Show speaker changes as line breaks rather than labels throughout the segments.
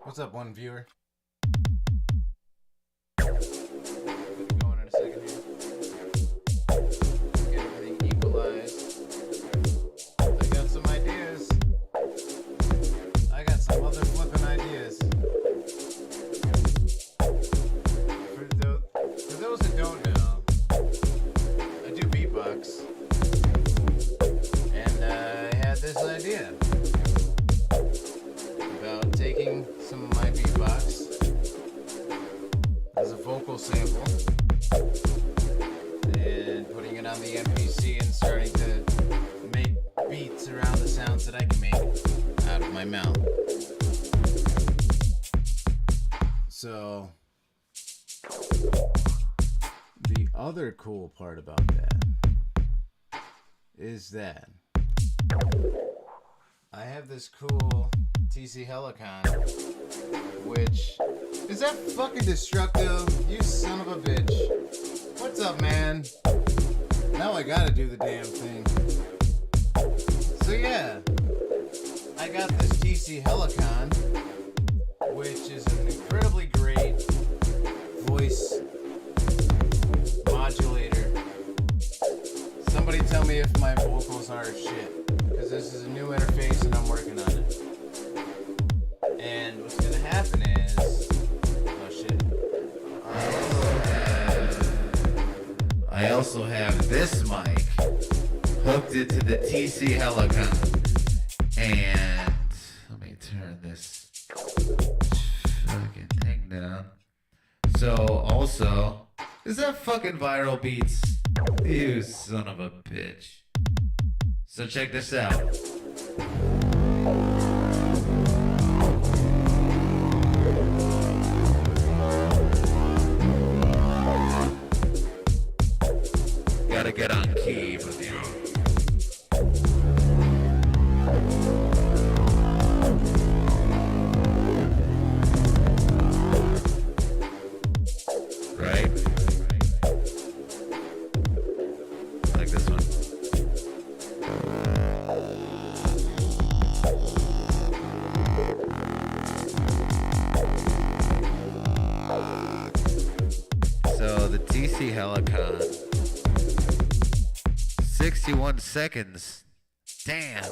What's up, one viewer? Going in a second here. Get everything equalized. I got some ideas. I got some other flipping ideas. For those who don't know, I do Beatbox. And I had this idea about taking some of my beatbox as a vocal sample and putting it on the MPC and starting to make beats around the sounds that I can make out of my mouth. So the other cool part about that is that I have this cool TC Helicon, which is that fucking destructive, you son of a bitch. What's up, man? Now I gotta do the damn thing. So yeah, I got this TC Helicon, which is an incredibly great voice modulator. Somebody tell me if my vocals are shit, because this is a new interface and I'm working on it. And what's gonna happen is, oh shit, I also have this mic hooked into the TC Helicon, and let me turn this fucking thing down. So also, is that fucking Viral Beats? You son of a bitch. So check this out. Gotta get on key with you. Right? Like this one. So the TC Helicon, 61 seconds. Damn.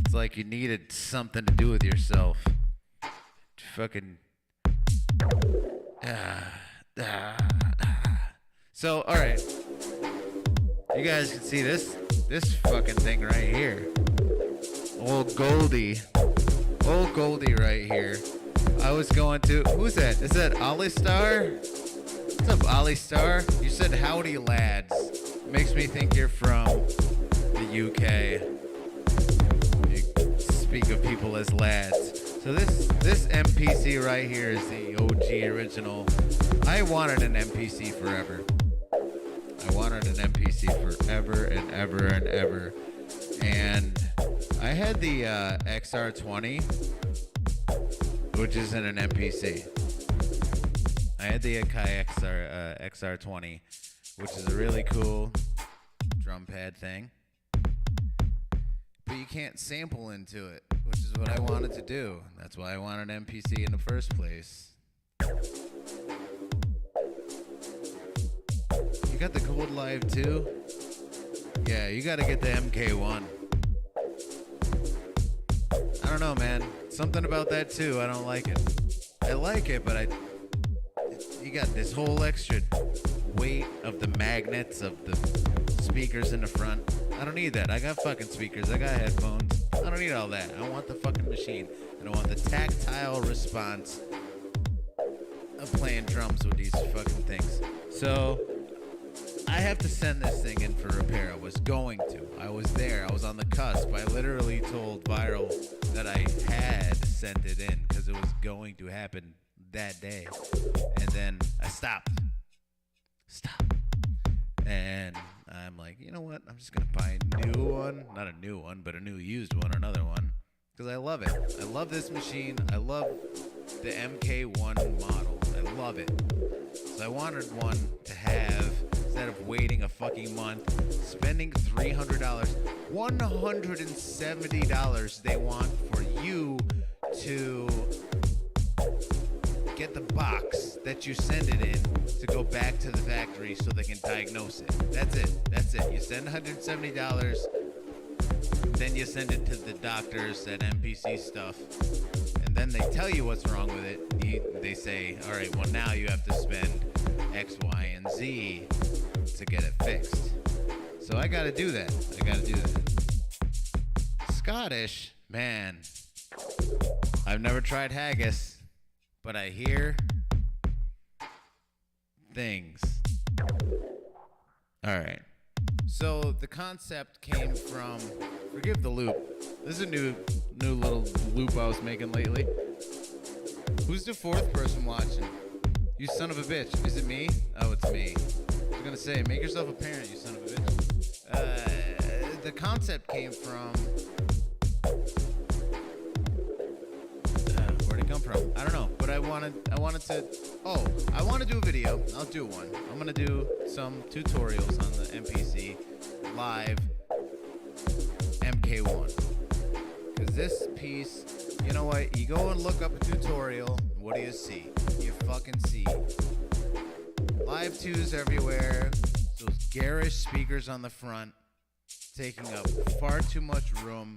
It's like you needed something to do with yourself. Fucking. So, alright. You guys can see this fucking thing right here. Old Goldie right here. I was going to, who's that? Is that Ollie Star? What's up, Ollie Star? You said howdy lads. Makes me think you're from the UK. You speak of people as lads. So this MPC right here is the OG original. I wanted an MPC forever. I wanted an MPC forever and ever and ever. And I had the XR20, which isn't an MPC. I had the Akai XR20, which is a really cool drum pad thing. But you can't sample into it, which is what I wanted to do. That's why I wanted MPC in the first place. You got the Gold Live too? Yeah, you gotta get the MK1. I don't know, man. Something about that too, I don't like it. I like it, but you got this whole extra weight of the magnets of the speakers in the front. I don't need that. I got fucking speakers. I got headphones. I don't need all that. I want the fucking machine. And I want the tactile response of playing drums with these fucking things. So I have to send this thing in for repair. I was going to. I was there. I was on the cusp. I literally told Viral that I had sent it in because it was going to happen that day. And then I stopped. And I'm like, you know what? I'm just going to buy a new one. Not a new one, but a new used one, another one. Because I love it. I love this machine. I love the MK1 model. I love it. So I wanted one to have, instead of waiting a fucking month, spending $300, $170 they want for you to get the box that you send it in to go back to the factory so they can diagnose it. That's it. You send $170, then you send it to the doctors at MPC stuff, and then they tell you what's wrong with it. They say, all right, well, now you have to spend X, Y, and Z to get it fixed. So I gotta do that. Scottish, man. I've never tried haggis, but I hear things. All right. So the concept came from, forgive the loop. This is a new little loop I was making lately. Who's the fourth person watching? You son of a bitch. Is it me? Oh, it's me. I was gonna say, make yourself a parent, you son of a bitch. The concept came from, where'd it come from? I don't know, but I wanted to, I want to do a video. I'll do one. I'm gonna do some tutorials on the MPC live MK1. Cause this piece, you know what? You go and look up a tutorial, what do you see? You fucking see live 2s everywhere, those garish speakers on the front, taking up far too much room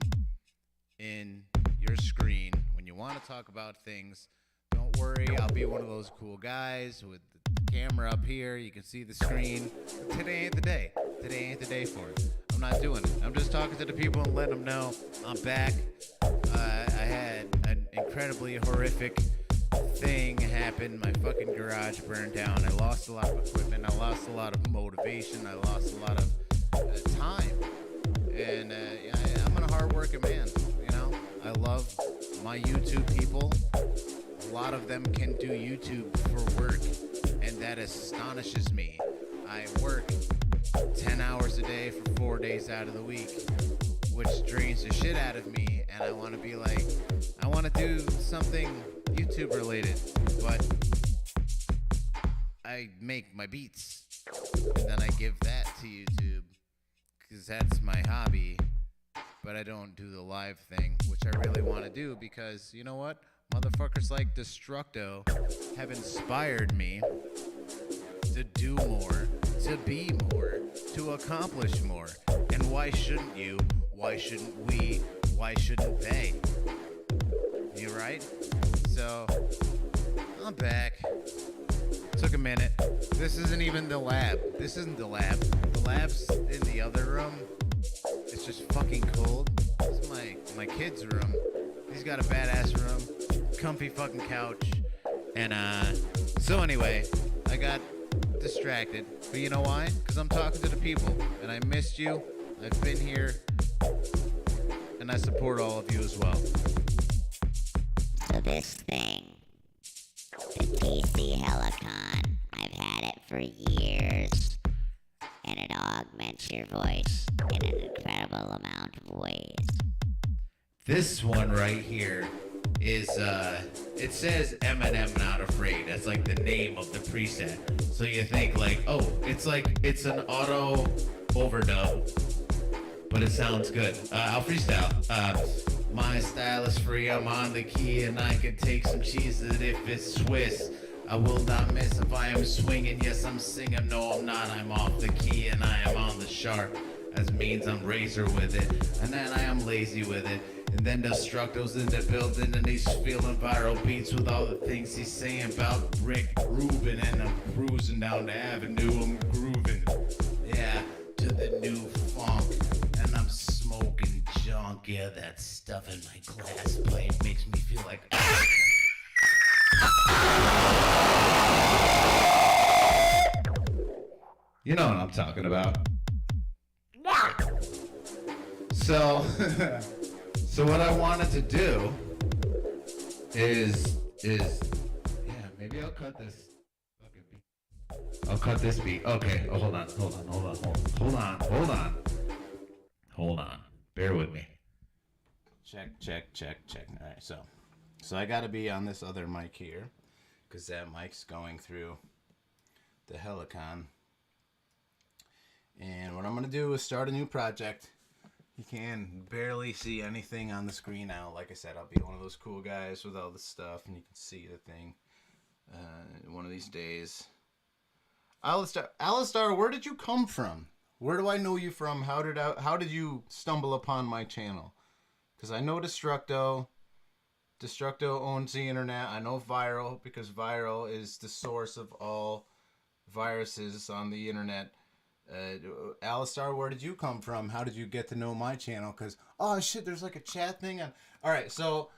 in your screen. When you want to talk about things, don't worry, I'll be one of those cool guys with the camera up here. You can see the screen. But today ain't the day. Today ain't the day for it. I'm not doing it. I'm just talking to the people and letting them know I'm back. I had an incredibly horrific thing happen. My fucking garage burned down. I lost a lot of equipment. I lost a lot of motivation. I lost a lot of time. And I'm a hard-working man, you know? I love my YouTube people. A lot of them can do YouTube for work, and that astonishes me. I work 10 hours a day for 4 days out of the week, which drains the shit out of me, and I want to be like, I want to do something YouTube related, but I make my beats, and then I give that to YouTube, because that's my hobby, but I don't do the live thing, which I really want to do, because, you know what? Motherfuckers like Destructo have inspired me to do more, to be more, to accomplish more. And why shouldn't you? Why shouldn't we? Why shouldn't they? You right? So, I'm back. Took a minute. This isn't even the lab. This isn't the lab. The lab's in the other room. It's just fucking cold. This is my kid's room. He's got a badass room, comfy fucking couch, and so anyway, I got distracted. But you know why? Because I'm talking to the people, and I missed you. I've been here, and I support all of you as well.
So this thing, the TC Helicon, I've had it for years, and it augments your voice in an incredible amount of ways.
This one right here is, it says Eminem Not Afraid. That's like the name of the preset. So you think like, oh, it's an auto overdub, but it sounds good. I'll freestyle. My style is free, I'm on the key, and I can take some cheese if it's Swiss. I will not miss if I am swinging. Yes, I'm singing. No, I'm not. I'm off the key, and I am on the sharp. as means I'm razor with it. And then I am lazy with it. And then Destructo's in the building and he's feeling viral beats with all the things he's saying about Rick Rubin. And I'm cruising down the avenue, I'm grooving, yeah, to the new funk. And I'm smoking junk, yeah, that stuff in my glass pipe makes me feel like... You know what I'm talking about. So, so what I wanted to do is, yeah, maybe I'll cut this fucking beat. I'll cut this beat. Okay, oh, hold on. Bear with me. Check. All right, so I got to be on this other mic here, because that mic's going through the Helicon. And what I'm going to do is start a new project. You can barely see anything on the screen now. Like I said, I'll be one of those cool guys with all the stuff, and you can see the thing one of these days. Alistar, where did you come from? Where do I know you from? How did you stumble upon my channel? Because I know Destructo. Destructo owns the internet. I know Viral, because Viral is the source of all viruses on the internet. Alistar, where did you come from? How did you get to know my channel? Because, oh shit, there's like a chat thing on. Alright, so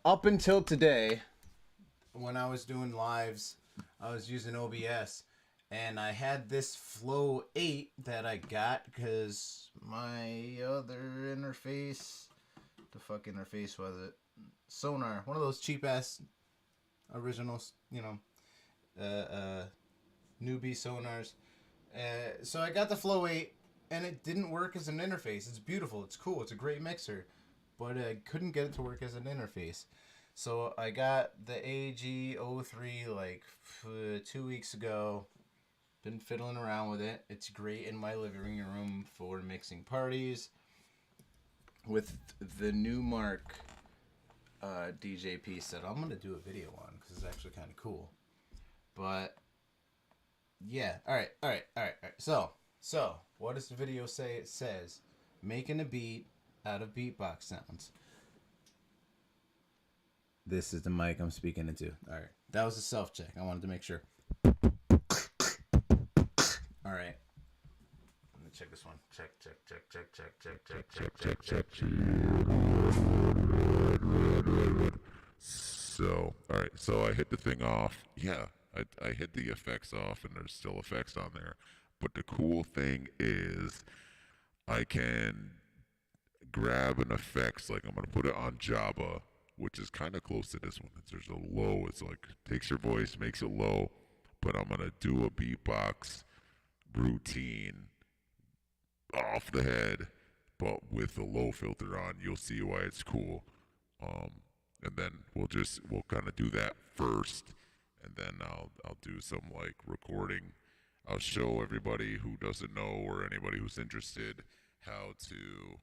up until today, when I was doing lives, I was using OBS, and I had this Flow 8 that I got because my other interface, the fuck interface was it? Sonar, one of those cheap ass originals, you know, newbie sonars. So I got the Flow 8, and it didn't work as an interface. It's beautiful, it's cool, it's a great mixer, but I couldn't get it to work as an interface. So I got the AG03 like 2 weeks ago. Been fiddling around with it. It's great in my living room for mixing parties with the new Mark DJ piece that I'm going to do a video on because it's actually kind of cool. But yeah, all right. So what does the video say? It says making a beat out of beatbox sounds. This is the mic I'm speaking into. All right, that was a self check. I wanted to make sure. All right, let me check this one. Check.
So, all right. So I hit the thing off. Yeah, I hit the effects off, and there's still effects on there. But the cool thing is, I can grab an effects. Like I'm gonna put it on Java, which is kind of close to this one. There's a low. It's like takes your voice, makes it low. But I'm gonna do a beatbox routine off the head, but with the low filter on. You'll see why it's cool. And then we'll kind of do that first, and then I'll do some like recording. I'll show everybody who doesn't know or anybody who's interested how to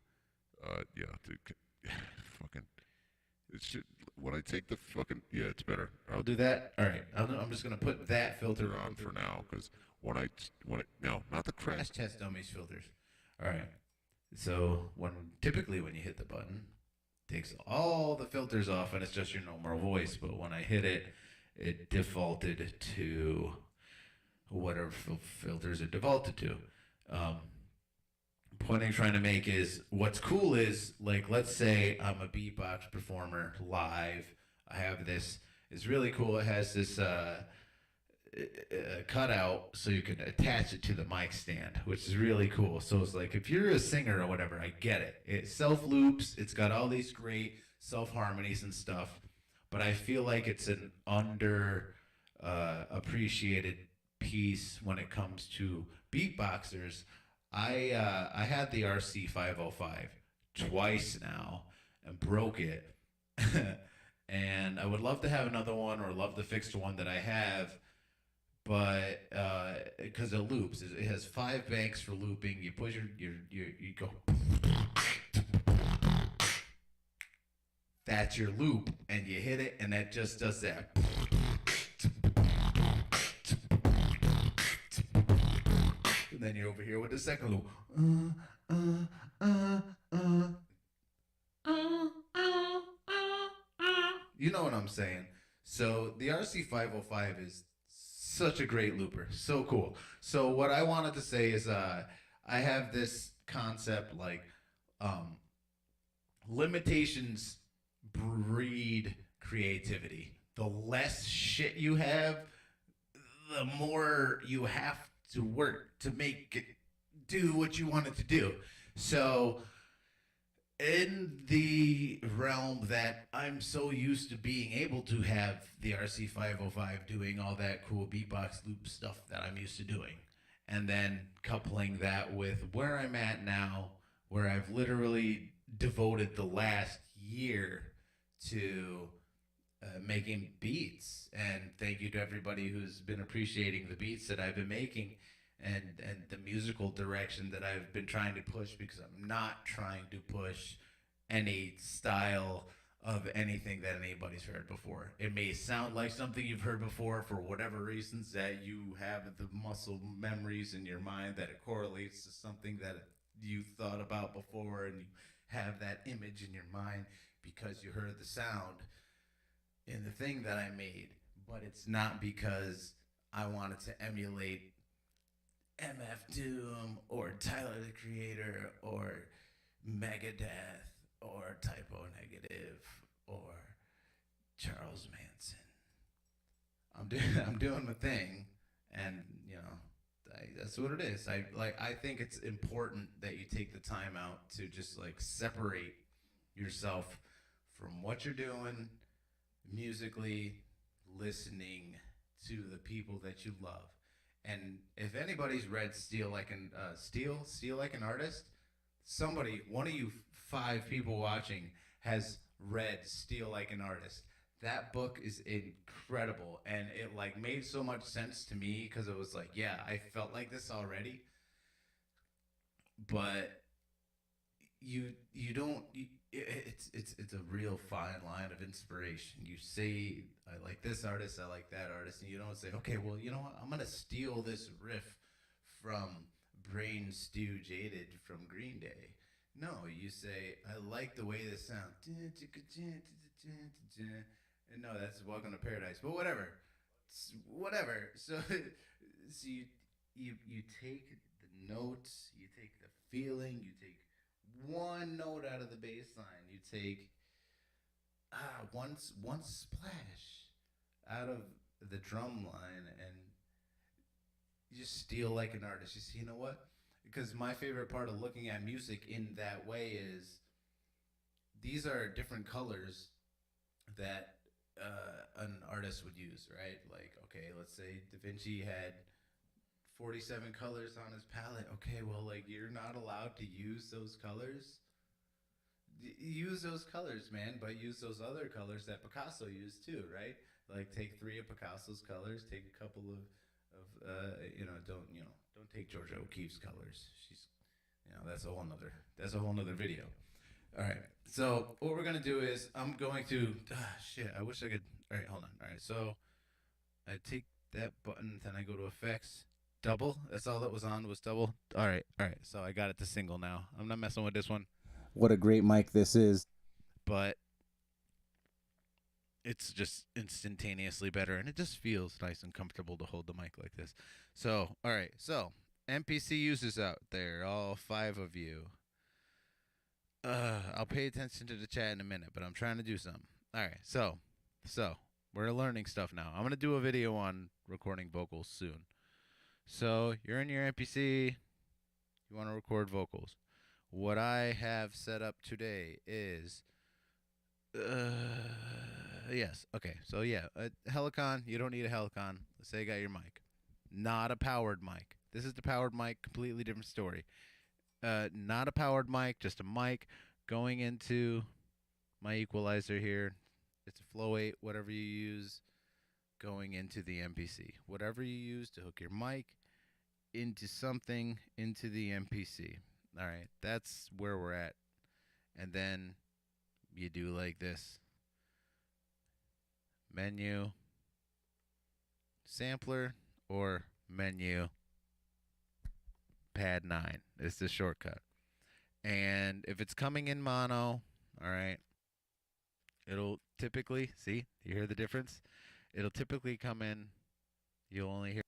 fucking. It should, when I take the fucking, yeah, it's better.
I'll do that. All right, I'm just gonna put that filter
on for now, because no, not the
Crash Test Dummies filters. All right. So typically when you hit the button, it takes all the filters off and it's just your normal voice. But when I hit it, it defaulted to whatever filters it defaulted to. Point I'm trying to make is, what's cool is, like, let's say I'm a beatbox performer live. I have this. It's really cool. It has this cutout so you can attach it to the mic stand, which is really cool. So it's like, if you're a singer or whatever, I get it. It self loops. It's got all these great self harmonies and stuff, but I feel like it's an under appreciated piece when it comes to beatboxers. I had the RC505 twice now and broke it, and I would love to have another one, or love to fix the one that I have. But because it loops, it has 5 banks for looping. You push you go. That's your loop, and you hit it, and that just does that. And then you're over here with the second loop. Uh, uh, uh, you know what I'm saying? So the RC505 is such a great looper. So cool. So what I wanted to say is I have this concept like um, limitations breed creativity. The less shit you have, the more you have to work to make it do what you want it to do. So in the realm that I'm so used to being able to have the RC505 doing all that cool beatbox loop stuff that I'm used to doing, and then coupling that with where I'm at now, where I've literally devoted the last year to making beats. And thank you to everybody who's been appreciating the beats that I've been making and the musical direction that I've been trying to push, because I'm not trying to push any style of anything that anybody's heard before. It may sound like something you've heard before for whatever reasons that you have the muscle memories in your mind that it correlates to something that you thought about before, and you have that image in your mind because you heard the sound in the thing that I made. But it's not because I wanted to emulate MF Doom or Tyler the Creator or Megadeth or Typo Negative or Charles Manson. I'm doing my thing, and you know, that's what it is. I think it's important that you take the time out to just like separate yourself from what you're doing musically, listening to the people that you love. And if anybody's read Steal Like an Steal Like an Artist, somebody, one of you 5 people watching has read Steal Like an Artist. That book is incredible, and it like made so much sense to me because it was like, yeah, I felt like this already, but you don't. It's a real fine line of inspiration. You say I like this artist, I like that artist, and you don't say, okay, well, you know what? I'm gonna steal this riff from Brain Stew Jaded from Green Day. No, you say I like the way this sounds. And no, that's Welcome to Paradise. But whatever, whatever. So, so you take the notes, you take the feeling, you take one note out of the bass line, you take one splash out of the drum line, and you just steal like an artist. You see, you know what? Because my favorite part of looking at music in that way is these are different colors that an artist would use, right? Like, okay, let's say Da Vinci had 47 colors on his palette. Okay, well, like, you're not allowed to use those colors. Use those colors, man, but use those other colors that Picasso used too, right? Like, take 3 of Picasso's colors, take a couple of don't take Georgia O'Keeffe's colors. She's, that's a whole nother video. All right. So what we're gonna do is I'm going to shit. I wish I could. All right, hold on. All right. So I take that button, then I go to effects, double. That's all that was on was double. All right. All right. So I got it to single now. I'm not messing with this one.
What a great mic this is.
But it's just instantaneously better, and it just feels nice and comfortable to hold the mic like this. So, all right. So MPC users out there, all 5 of you. I'll pay attention to the chat in a minute, but I'm trying to do something. All right, so we're learning stuff now. I'm gonna do a video on recording vocals soon. So you're in your MPC, you want to record vocals. What I have set up today is, yes, okay. So yeah, a Helicon. You don't need a Helicon. Let's say you got your mic, not a powered mic. This is the powered mic, completely different story. Not a powered mic, just a mic going into my equalizer here. It's a Flow 8, whatever you use, going into the MPC. Whatever you use to hook your mic into something into the MPC. All right, that's where we're at. And then you do like this. Menu, sampler, or menu, pad 9. It's the shortcut. And if it's coming in mono, all right, it'll typically, see, you hear the difference? It'll typically come in, you'll only hear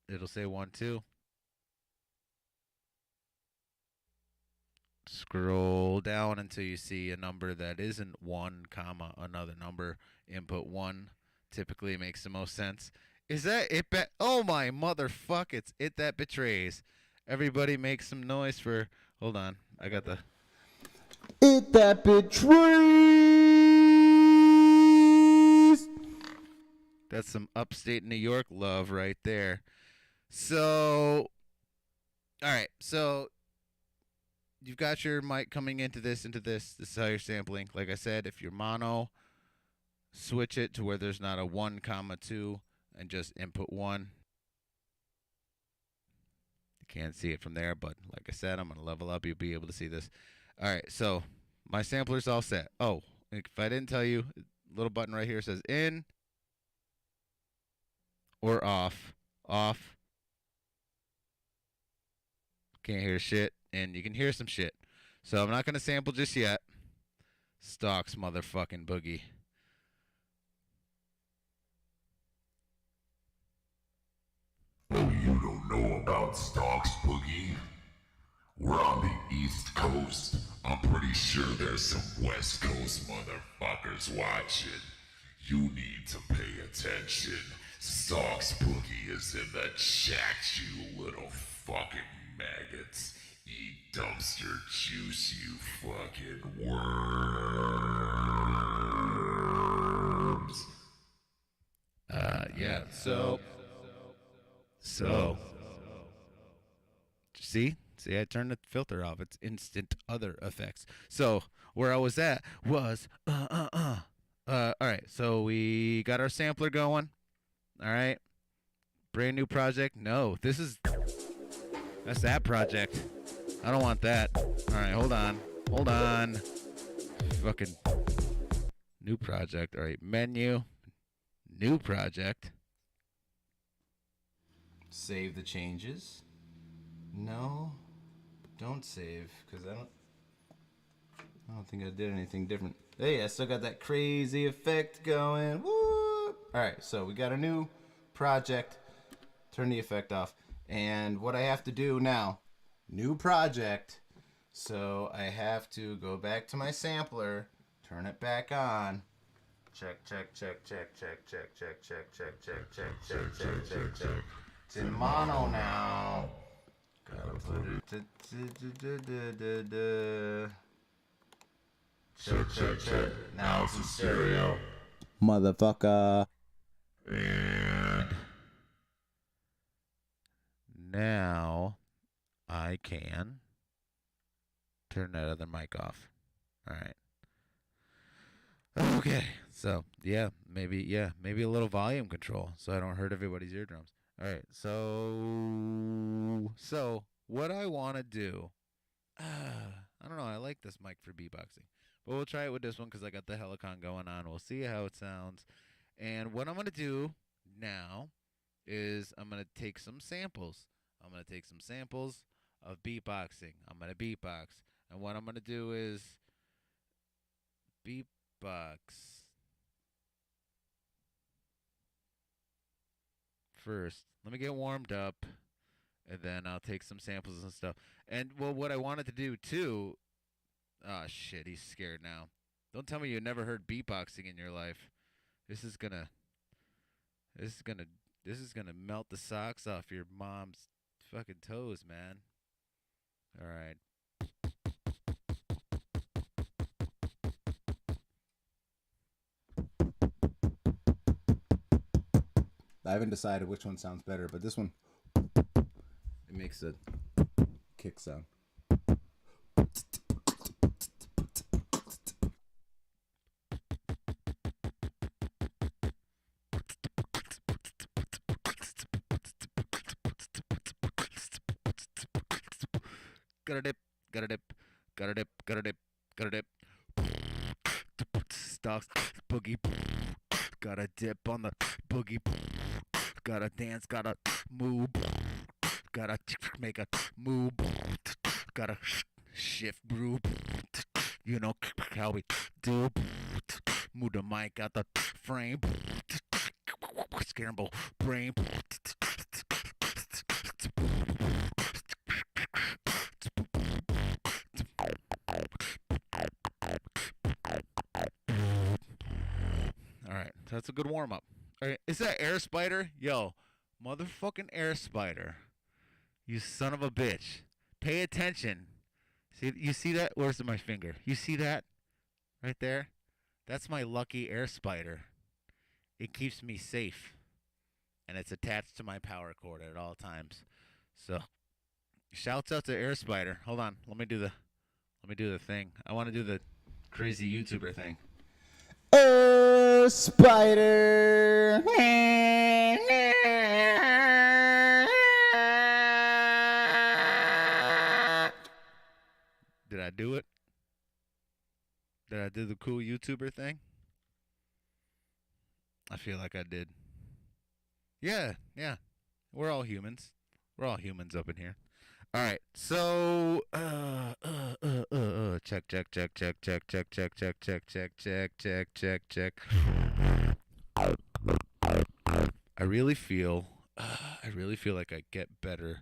it'll say 1 2. Scroll down until you see a number that isn't 1 comma another number. Input 1 typically makes the most sense. Is that it? Oh my motherfuck! It's it that betrays. Everybody make some noise for. Hold on, I got the.
It that betrays.
That's some upstate New York love right there. So, all right. So you've got your mic coming into this. This is how you're sampling. Like I said, if you're mono, switch it to where there's not a 1 comma 2 and just input 1. You can't see it from there, but like I said, I'm going to level up. You'll be able to see this. All right, so my sampler's all set. Oh, if I didn't tell you, little button right here says in or off. Off. Can't hear shit, and you can hear some shit. So I'm not going to sample just yet. Stocks motherfucking boogie.
Oh, you don't know about Stocks Boogie? We're on the East Coast. I'm pretty sure there's some West Coast motherfuckers watching. You need to pay attention. Stocks Boogie is in the chat, you little fucking maggots. Eat dumpster juice, you fucking worms.
Yeah, so. See, I turned the filter off. It's instant other effects. So where I was at was all right. So we got our sampler going. All right, brand new project. No, that's that project. I don't want that. All right, hold on. Fucking new project. All right, menu, new project.
Save the changes. No, don't save, because I don't think I did anything different. Hey, I still got that crazy effect going. Woo! Alright, so we got a new project. Turn the effect off. And what I have to do now, new project. So I have to go back to my sampler, turn it back on. Check. It's in mono now. Gotta put it. Check. Now it's in stereo. Motherfucker.
And
Now I can turn that other mic off. All right. Okay. So maybe a little volume control so I don't hurt everybody's eardrums. All right. So what I want to do, I don't know. I like this mic for beatboxing, but we'll try it with this one because I got the Helicon going on. We'll see how it sounds. And what I'm gonna do now is I'm gonna take some samples. I'm gonna take some samples of beatboxing. I'm gonna beatbox, and what I'm gonna do is beatbox first. Let me get warmed up, and then I'll take some samples and stuff. And well, what I wanted to do too. Oh shit, he's scared now. Don't tell me you never heard beatboxing in your life. This is gonna melt the socks off your mom's fucking toes, man. All right.
I haven't decided which one sounds better, but this one, it makes a kick sound.
Gotta dip, gotta dip, gotta dip, gotta dip, gotta dip. Stocks, boogie. Gotta dip on the boogie. Gotta dance, gotta move, gotta make a move, gotta shift groove. You know how we do. Move the mic out the frame. Scramble brain. Alright, that's a good warm up. Alright, is that Air Spider? Yo, motherfucking Air Spider. You son of a bitch. Pay attention. See, you see that? Where's my finger? You see that? Right there? That's my lucky Air Spider. It keeps me safe. And it's attached to my power cord at all times. So, shouts out to Air Spider. Hold on. Let me do the thing. I want to do the crazy YouTuber thing.
Spider.
Did I do it? Did I do the cool YouTuber thing? I feel like I did. Yeah. We're all humans. We're all humans up in here. All right. So, check. I really feel like I get better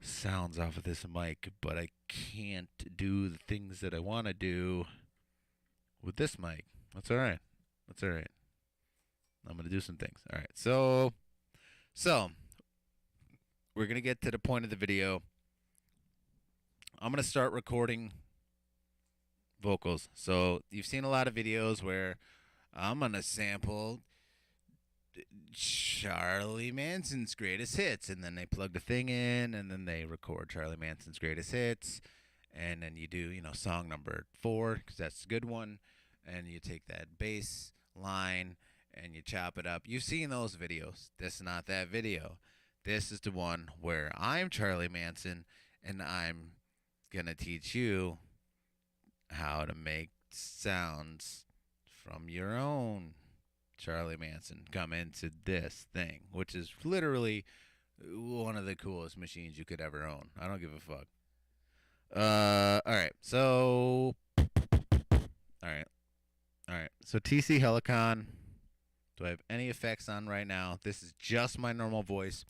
sounds off of this mic, but I can't do the things that I want to do with this mic. That's all right. I'm going to do some things. All right. So we're going to get to the point of the video. I'm going to start recording vocals. So you've seen a lot of videos where I'm going to sample Charlie Manson's greatest hits, and then they plug the thing in, and then they record Charlie Manson's greatest hits, and then you do, song number 4, because that's a good one, and you take that bass line, and you chop it up. You've seen those videos. This is not that video. This is the one where I'm Charlie Manson, and I'm going to teach you how to make sounds from your own Charlie Manson come into this thing, which is literally one of the coolest machines you could ever own. I don't give a fuck. All right. So TC Helicon. Do I have any effects on right now? This is just my normal voice.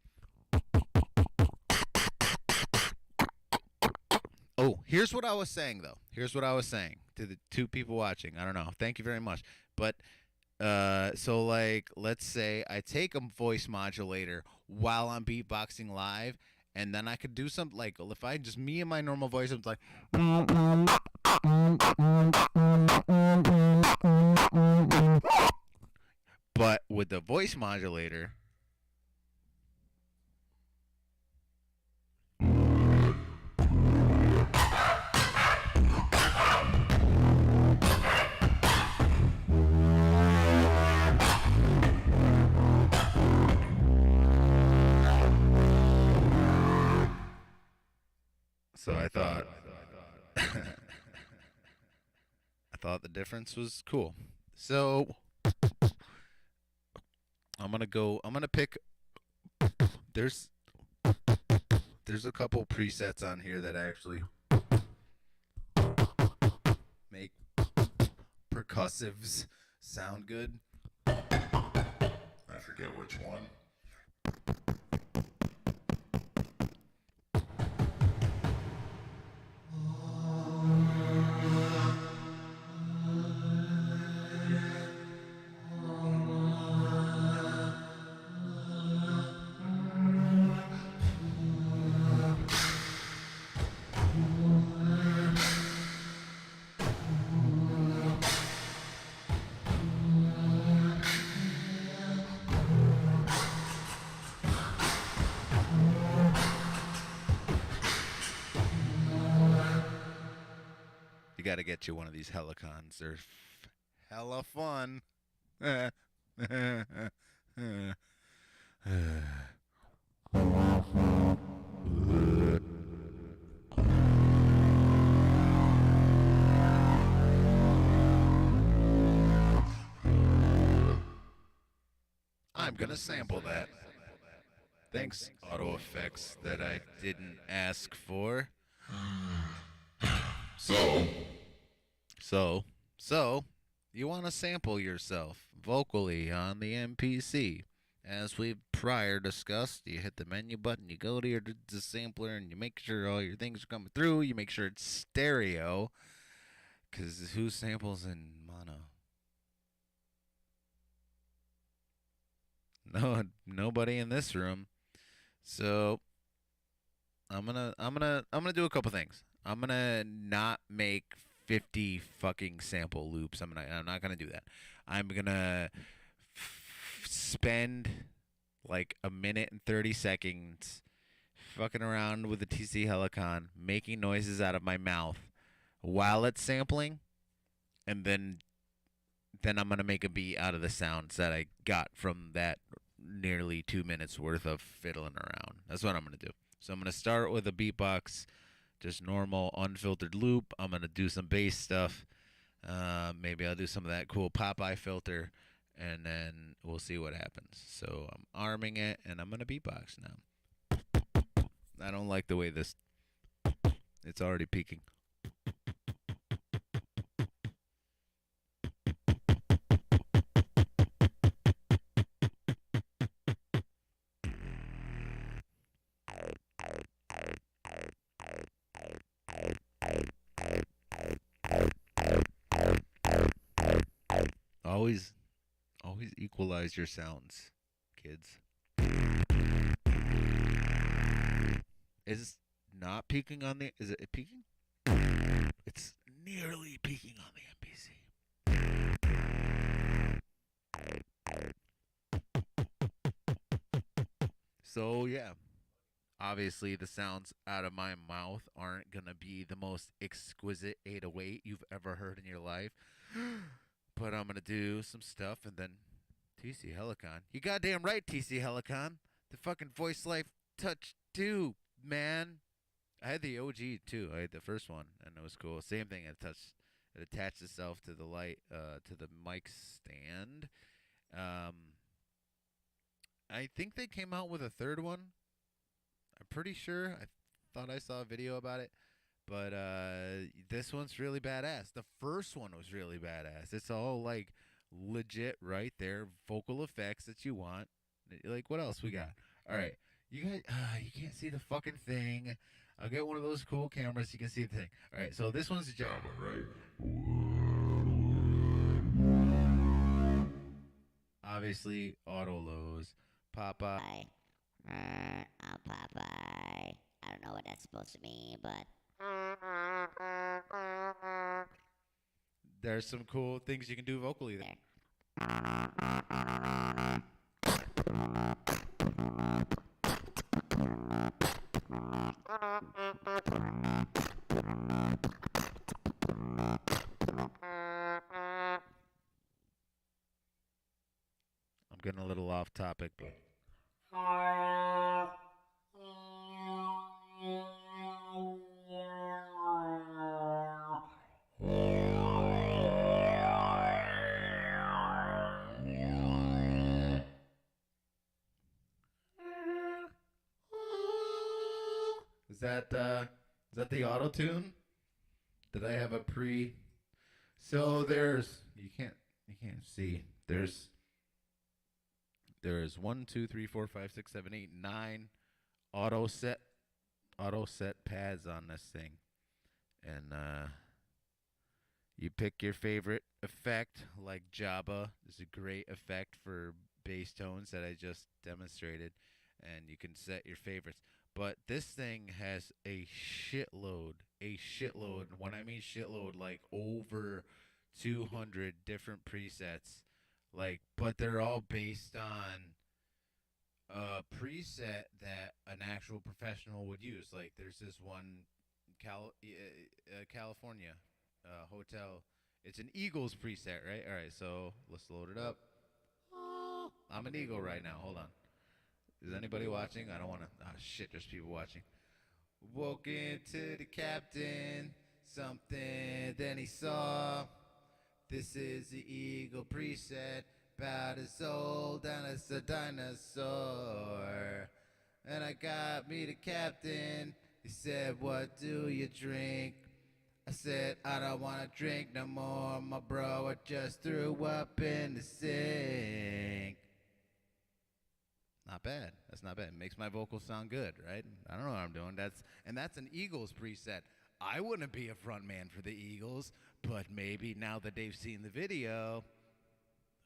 Oh, here's what I was saying, though. Here's what I was saying to the 2 people watching. I don't know. Thank you very much. But so like, let's say I take a voice modulator while I'm beatboxing live, and then I could do something like, if I just me and my normal voice, I'm like, but with the voice modulator, so I thought the difference was cool. So I'm gonna pick, there's a couple presets on here that actually make percussives sound good.
I forget which one.
Got to get you one of these Helicons. They're hella fun. I'm I'm gonna sample that. Thanks, auto effects that I didn't ask for. So, you want to sample yourself vocally on the MPC. As we've prior discussed, you hit the menu button, you go to your sampler, and you make sure all your things are coming through. You make sure it's stereo, because who samples in mono? No, nobody in this room. So I'm gonna do a couple things. I'm gonna not make 50 fucking sample loops. I'm not gonna do that. I'm gonna spend like a minute and 30 seconds fucking around with the TC Helicon, making noises out of my mouth while it's sampling, and then I'm gonna make a beat out of the sounds that I got from that nearly 2 minutes worth of fiddling around. That's what I'm gonna do. So I'm gonna start with a beatbox, just normal unfiltered loop. I'm gonna do some bass stuff. Maybe I'll do some of that cool Popeye filter, and then we'll see what happens. So I'm arming it, and I'm gonna beatbox now. I don't like the way this. It's already peaking. Always, always equalize your sounds, kids. Is not peaking on the? Is it peaking? It's nearly peaking on the MPC. So yeah, obviously the sounds out of my mouth aren't gonna be the most exquisite 808 you've ever heard in your life, but I'm gonna do some stuff and then TC Helicon. You goddamn right, TC Helicon. The fucking Voice Life Touch 2, man. I had the OG too. I had the first one, and it was cool. Same thing. It attached itself to the light, to the mic stand. Um, I think they came out with a third one. I'm pretty sure. I thought I saw a video about it. But this one's really badass. The first one was really badass. It's all like legit right there, vocal effects that you want. Like what else we got? All right, you guys, you can't see the fucking thing. I'll get one of those cool cameras so you can see the thing. All right, so this one's Java, right? Obviously, auto lows. Popeye.
I'm Popeye. I don't know what that's supposed to mean, but
There's some cool things you can do vocally there. I'm getting a little off topic, but is that the auto tune? Did I have a pre? So there's you can't see. There's 1, 2, 3, 4, 5, 6, 7, 8, 9 auto set pads on this thing, and you pick your favorite effect. Like Jabba is a great effect for bass tones that I just demonstrated, and you can set your favorites. But this thing has a shitload. When I mean shitload, like over 200 different presets. Like, but they're all based on a preset that an actual professional would use. Like, there's this one California hotel. It's an Eagles preset, right? All right, so let's load it up. I'm an Eagle right now. Hold on. Is anybody watching? I don't want to. Oh, shit, there's people watching. Woke into the captain, something then he saw. This is the Eagle preset about as old as a dinosaur. And I got me the captain. He said, what do you drink? I said, I don't want to drink no more. My bro, I just threw up in the sink. Not bad. That's not bad. It makes my vocals sound good, right? I don't know what I'm doing. That's an Eagles preset. I wouldn't be a front man for the Eagles, but maybe now that they've seen the video,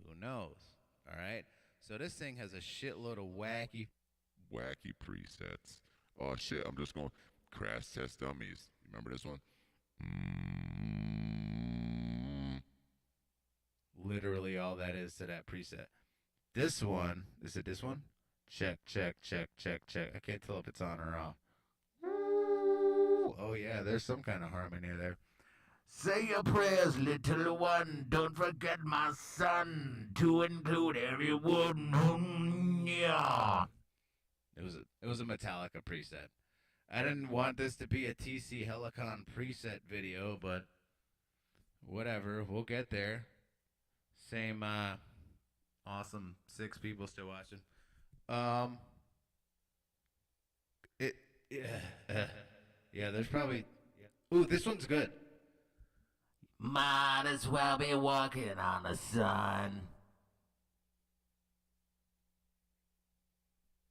who knows? All right. So this thing has a shitload of wacky
presets. Oh shit! I'm just going crash test dummies. Remember this one?
Literally all that is to that preset. This one, is it this one? Check, check, check, check, check. I can't tell if it's on or off. Oh yeah, there's some kind of harmony there. Say your prayers, little one. Don't forget my son. To include everyone. Yeah. It was a Metallica preset. I didn't want this to be a TC Helicon preset video, but whatever. We'll get there. Same awesome 6 people still watching. Yeah, there's probably. Ooh, this one's good. Might as well be walking on the sun.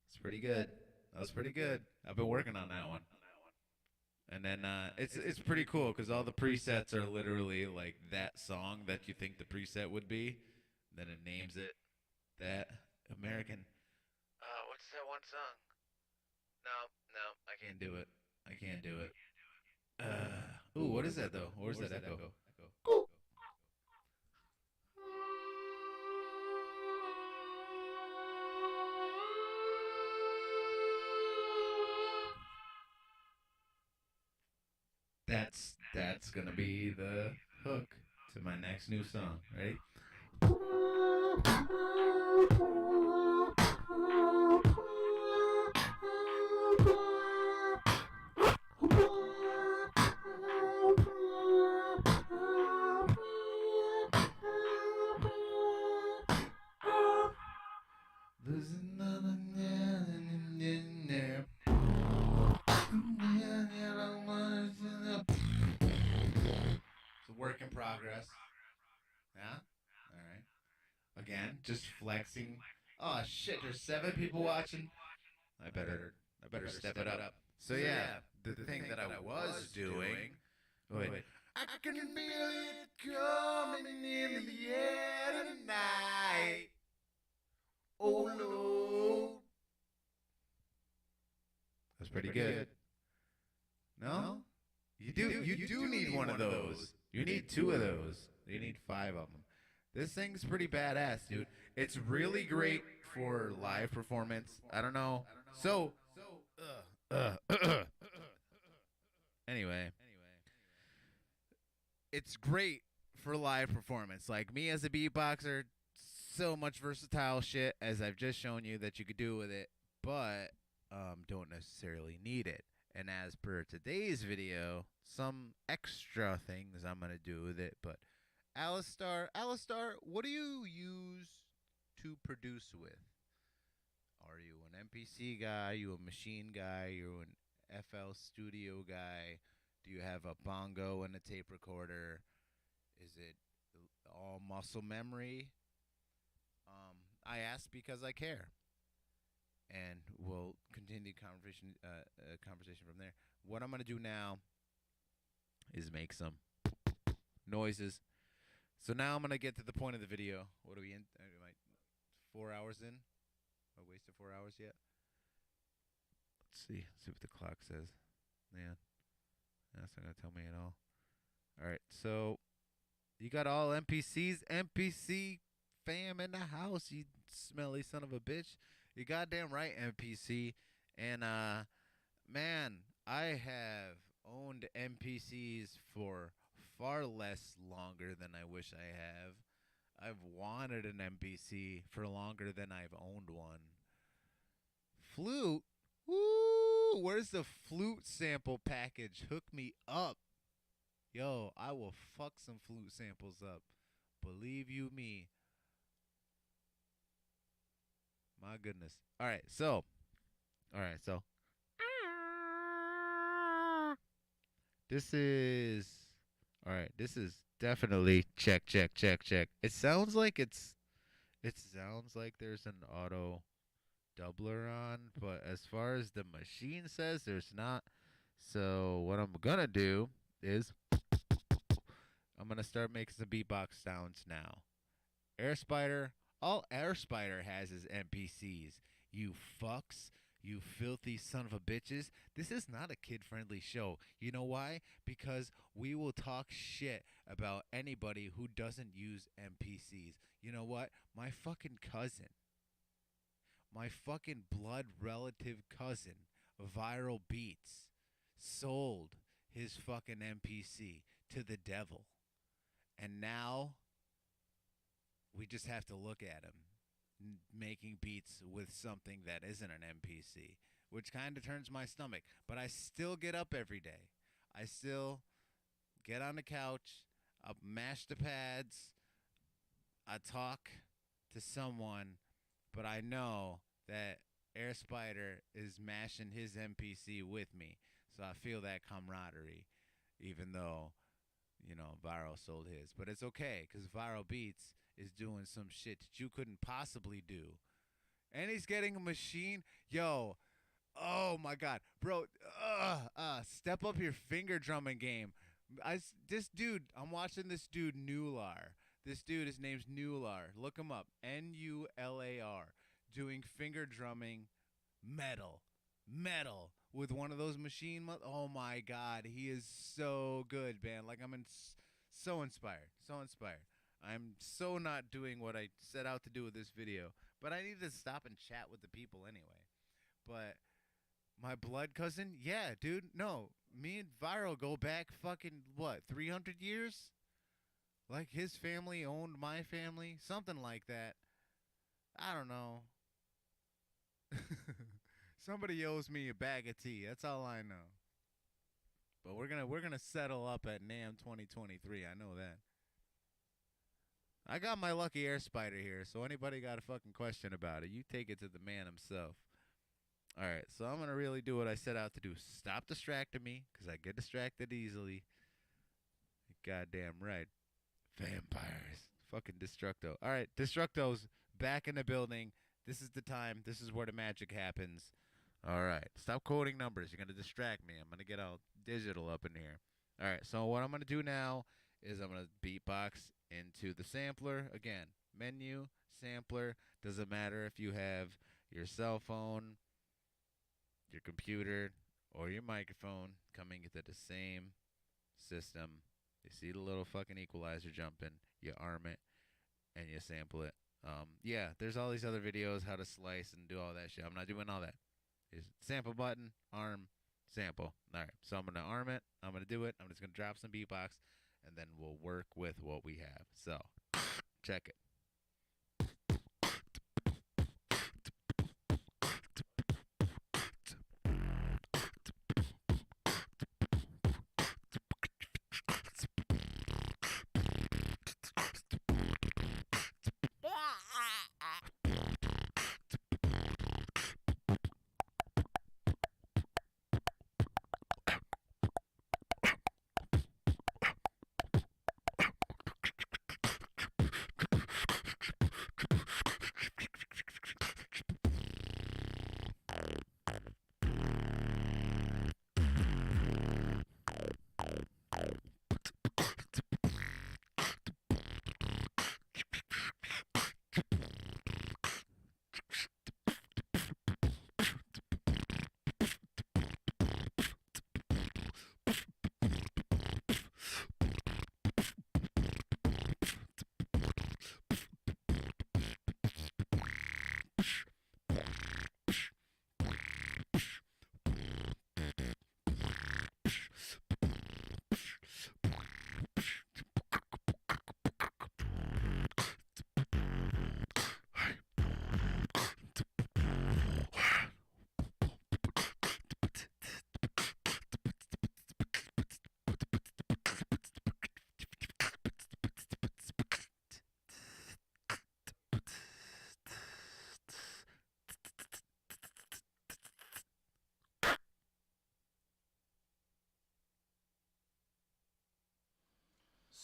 It's pretty good. That was pretty good. I've been working on that one. And then it's pretty cool because all the presets are literally like that song that you think the preset would be. Then it names it that American. What's that one song? No, I can't do it. I can't do it. Ooh, what is that though? Where's that echo? That's gonna be the hook to my next new song. Ready? There's another in there. It's a work in progress. Yeah? Alright. Again, just flexing. Oh shit, there's 7 people watching. I better step it up. So yeah, the thing that I was doing. Wait. I can feel it coming in the air tonight. Oh Lord. That's pretty good. No? You do need one of those. You need 2 of those. You need 5 of them. This thing's pretty badass, dude. It's really great for live performance. I don't know. So, anyway, it's great for live performance. Like me as a beatboxer, so much versatile shit as I've just shown you that you could do with it, but don't necessarily need it. And as per today's video, some extra things I'm gonna do with it. But Alistar, what do you use to produce with? Are you an MPC guy? Are you a machine guy? Are you an FL Studio guy? Do you have a bongo and a tape recorder? Is it all muscle memory? I ask because I care, and we'll continue conversation from there. What I'm gonna do now is make some noises. So now I'm gonna get to the point of the video. What are we in? Am I 4 hours in? I wasted 4 hours yet. Let's see. See what the clock says. Man, that's not gonna tell me at all. All right. So you got all MPC fam in the house. You smelly son of a bitch. You goddamn right, MPC. And man, I have owned MPCs for far less longer than I wish I have. I've wanted an MPC for longer than I've owned one. Flute? Woo! Where's the flute sample package? Hook me up. Yo, I will fuck some flute samples up. Believe you me. My goodness. All right, so. All right, so. This is. All right, this is definitely check, check, check, check. It sounds like it's. It sounds like there's an auto doubler on, but as far as the machine says, there's not. So what I'm gonna do is I'm gonna start making some beatbox sounds now. Air Spider, all Air Spider has is MPCs. You fucks, you filthy son of a bitches. This is not a kid-friendly show. You know why? Because we will talk shit about anybody who doesn't use MPCs. You know what? My fucking blood relative cousin, Viral Beats, sold his fucking MPC to the devil. And now we just have to look at him making beats with something that isn't an MPC, which kind of turns my stomach. But I still get up every day. I still get on the couch, I mash the pads, I talk to someone, but I know that Air Spider is mashing his MPC with me. So I feel that camaraderie, even though, Viral sold his. But it's okay, because Viral Beats is doing some shit that you couldn't possibly do. And he's getting a machine. Yo, oh my God. Bro, step up your finger drumming game. I'm watching this dude, Nular. This dude, his name's Nular. Look him up. Nular. Doing finger drumming metal. Metal. With one of those oh my God. He is so good, man. Like, so inspired. So inspired. I'm so not doing what I set out to do with this video. But I need to stop and chat with the people anyway. But my blood cousin? Yeah, dude. No. Me and Viral go back fucking, what, 300 years? Like his family owned my family? Something like that. I don't know. Somebody owes me a bag of tea. That's all I know. But we're gonna settle up at NAMM 2023. I know that. I got my lucky air spider here, so anybody got a fucking question about it, you take it to the man himself. All right, so I'm going to really do what I set out to do. Stop distracting me, because I get distracted easily. Goddamn right. Vampires. Fucking Destructo. All right, Destructo's back in the building. This is the time. This is where the magic happens. All right, stop quoting numbers. You're going to distract me. I'm going to get all digital up in here. All right, so what I'm going to do now is I'm going to beatbox into the sampler. Again, menu, sampler. Doesn't matter if you have your cell phone, your computer, or your microphone coming into the same system. You see the little fucking equalizer jumping. You arm it and you sample it. Yeah, there's all these other videos how to slice and do all that shit. I'm not doing all that. Just sample button, arm, sample. All right, so I'm gonna arm it. I'm gonna do it. I'm just gonna drop some beatbox, and then we'll work with what we have. So, check it.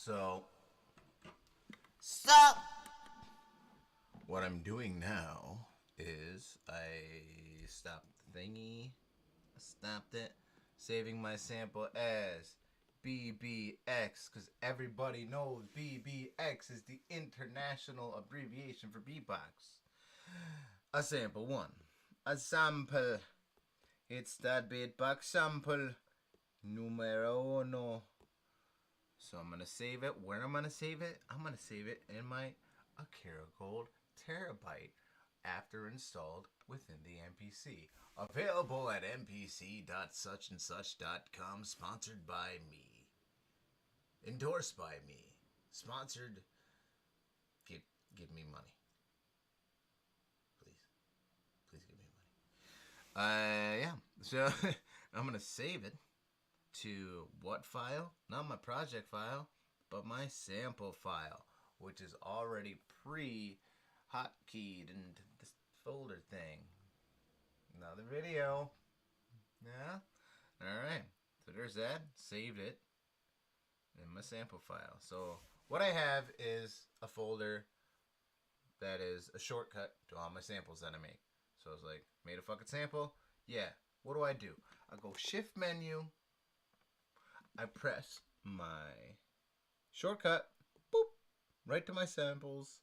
So what I'm doing now is I stopped the thingy. I stopped it. Saving my sample as BBX, because everybody knows BBX is the international abbreviation for beatbox. A sample one. A sample. It's that beatbox sample. Numero uno. So I'm going to save it. Where am I going to save it? I'm going to save it in my Akira Gold Terabyte after installed within the MPC. Available at mpc.suchandsuch.com. Sponsored by me. Endorsed by me. Sponsored. Give me money. Please. Please give me money. Yeah. So I'm going to save it to what file? Not my project file, but my sample file, which is already pre-hotkeyed into this folder thing. Another video. Yeah? Alright. So there's that. Saved it in my sample file. So what I have is a folder that is a shortcut to all my samples that I make. So I was like, made a fucking sample? Yeah. What do? I go shift menu. I press my shortcut. Boop. Right to my samples.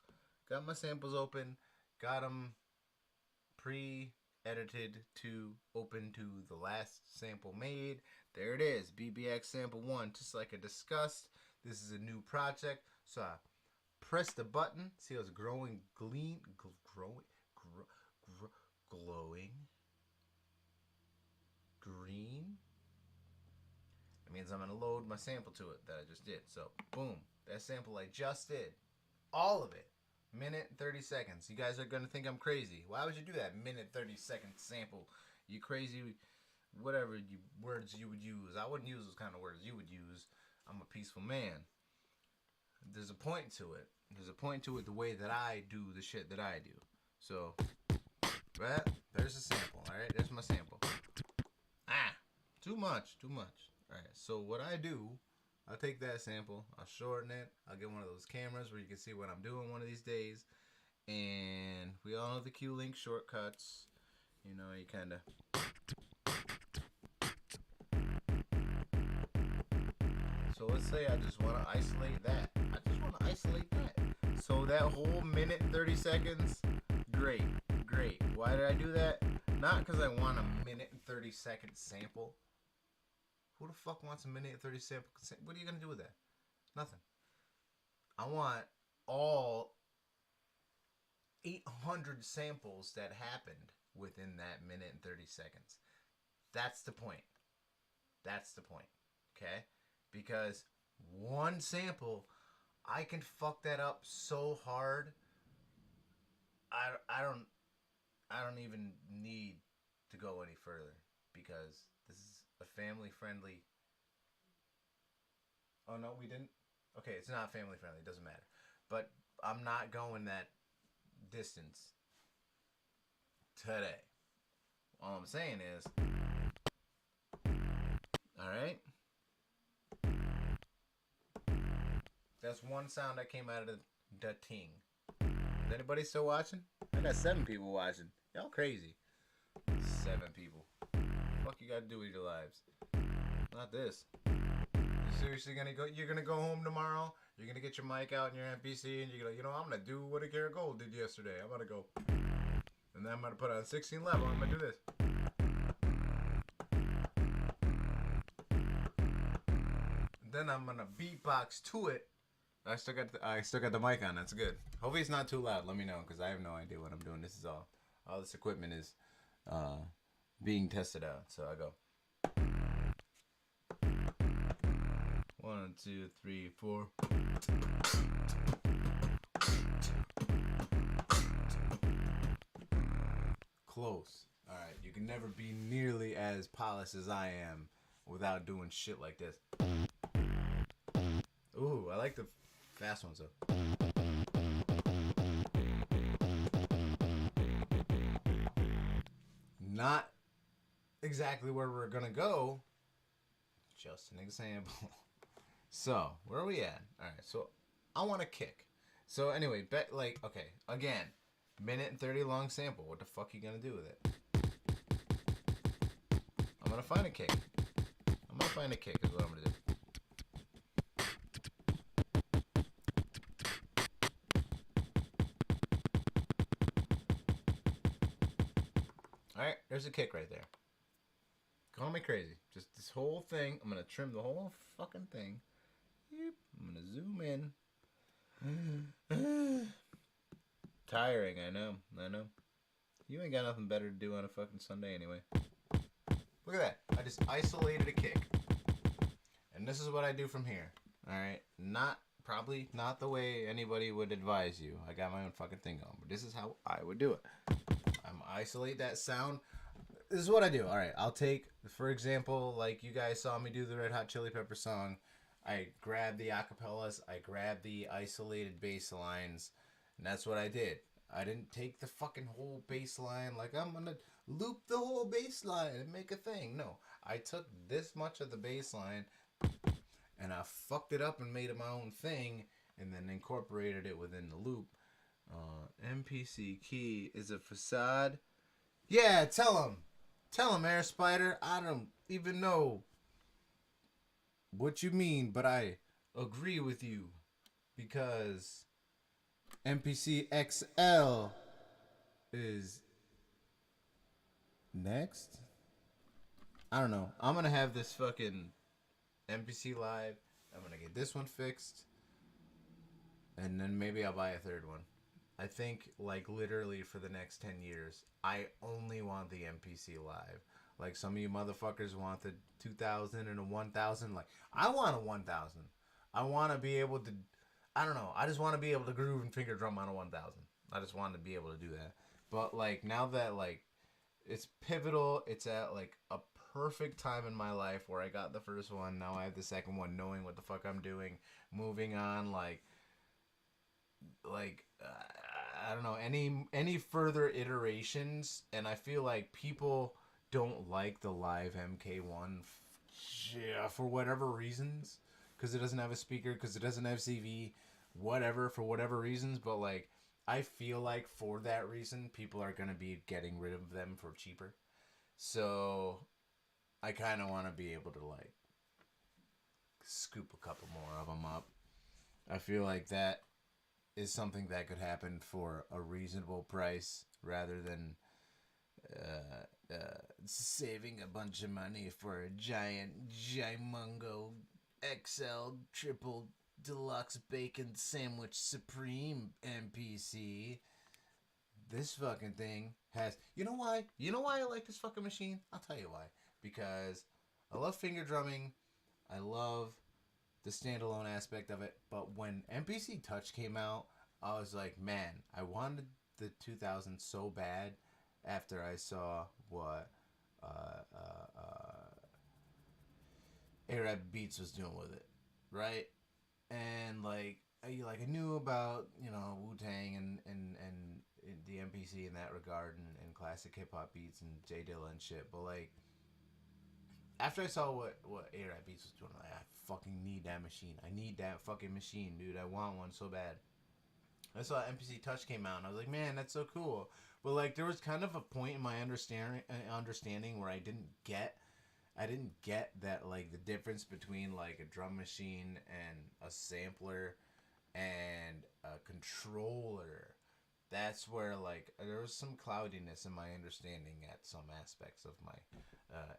Got my samples open. Got them pre-edited to open to the last sample made. There it is. BBX sample 1. Just like I discussed. This is a new project. So I press the button. See how it's glowing. Glowing. Green. It means I'm going to load my sample to it that I just did. So, boom. That sample I just did. All of it. Minute and 30 seconds. You guys are going to think I'm crazy. Why would you do that? Minute 30-second sample. You crazy. Whatever words you would use. I wouldn't use those kind of words you would use. I'm a peaceful man. There's a point to it. There's a point to it the way that I do the shit that I do. So, right? There's a sample. Alright? There's my sample. Too much. Alright, so what I do, I'll take that sample, I'll shorten it, I'll get one of those cameras where you can see what I'm doing one of these days, and we all know the Q-Link shortcuts, you know, you kind of... So let's say I just want to isolate that. So that whole minute and 30 seconds, great. Why did I do that? Not because I want a minute and 30-second sample. Who the fuck wants a minute and 30 sample? What are you going to do with that? Nothing. I want all 800 samples that happened within that minute and 30 seconds. That's the point. Okay? Because one sample, I can fuck that up so hard. I don't even need to go any further because this is a family-friendly... Oh, no, we didn't? Okay, it's not family-friendly. It doesn't matter. But I'm not going that distance today. All I'm saying is... Alright? That's one sound that came out of the ting. Is anybody still watching? I got 7 people watching. Y'all crazy. 7 people. Fuck you gotta do with your lives? Not this. You seriously gonna go? You're gonna go home tomorrow? You're gonna get your mic out in your MPC and you're gonna, I'm gonna do what Akira Gold did yesterday. I'm gonna go, and then I'm gonna put on 16 level. I'm gonna do this. And then I'm gonna beatbox to it. I still got the mic on. That's good. Hopefully it's not too loud. Let me know because I have no idea what I'm doing. This is all this equipment is being tested out. So I go 1, 2, 3, 4. Close. All right. You can never be nearly as polished as I am without doing shit like this. Ooh, I like the fast ones though. Not exactly where we're gonna go. Just an example. So, where are we at? All right, so I want a kick. So anyway, okay, again, minute and 30 long sample. What the fuck you gonna do with it? I'm gonna find a kick. I'm gonna find a kick is what I'm gonna do. Alright, there's a kick right there. Call me crazy. Just this whole thing. I'm gonna trim the whole fucking thing. Yep. I'm gonna zoom in. Tiring, I know. You ain't got nothing better to do on a fucking Sunday anyway. Look at that. I just isolated a kick. And this is what I do from here. Alright? Probably not the way anybody would advise you. I got my own fucking thing going. But this is how I would do it. I'm isolate that sound. This is what I do. Alright, I'll take, for example, like you guys saw me do the Red Hot Chili Pepper song. I grabbed the acapellas. I grabbed the isolated bass lines. And that's what I did. I didn't take the fucking whole bass line, like I'm gonna loop the whole bass line and make a thing. No, I took this much of the bass line and I fucked it up and made it my own thing and then incorporated it within the loop. MPC key is a facade. Yeah, tell him, Air Spider. I don't even know what you mean, but I agree with you because MPC XL is next. I don't know. I'm gonna have this fucking MPC live. I'm gonna get this one fixed, and then maybe I'll buy a third one. I think like literally for the next 10 years, I only want the MPC live. Like some of you motherfuckers want the 2000 and a 1000. Like I want a 1000. I want to be able to. I don't know. I just want to be able to groove and finger drum on a 1000. I just want to be able to do that. But like now that like it's pivotal, it's at like a perfect time in my life where I got the first one. Now I have the second one, knowing what the fuck I'm doing, moving on. Like I don't know any further iterations, and I feel like people don't like the live MK1 for whatever reasons. Because it doesn't have a speaker, because it doesn't have CV, whatever, for whatever reasons. But, like, I feel like for that reason, people are going to be getting rid of them for cheaper. So, I kind of want to be able to, like, scoop a couple more of them up. I feel like that is something that could happen for a reasonable price rather than saving a bunch of money for a gimungo XL triple deluxe bacon sandwich supreme MPC. This fucking thing has... You know why I like this fucking machine? I'll tell you why. Because I love finger drumming. I love the standalone aspect of it. But when MPC Touch came out, I was like, man, I wanted the 2000 so bad after I saw what Arab Beats was doing with it, right? And like I knew about Wu-Tang and the MPC in that regard and classic hip hop beats and J Dilla and shit, but like after I saw what Arab Beats was doing, like I fucking need that machine. I need that fucking machine, dude. I want one so bad. I saw MPC Touch came out and I was like, man, that's so cool. But like there was kind of a point in my understanding where I didn't get that like the difference between like a drum machine and a sampler and a controller. That's where like there was some cloudiness in my understanding at some aspects of my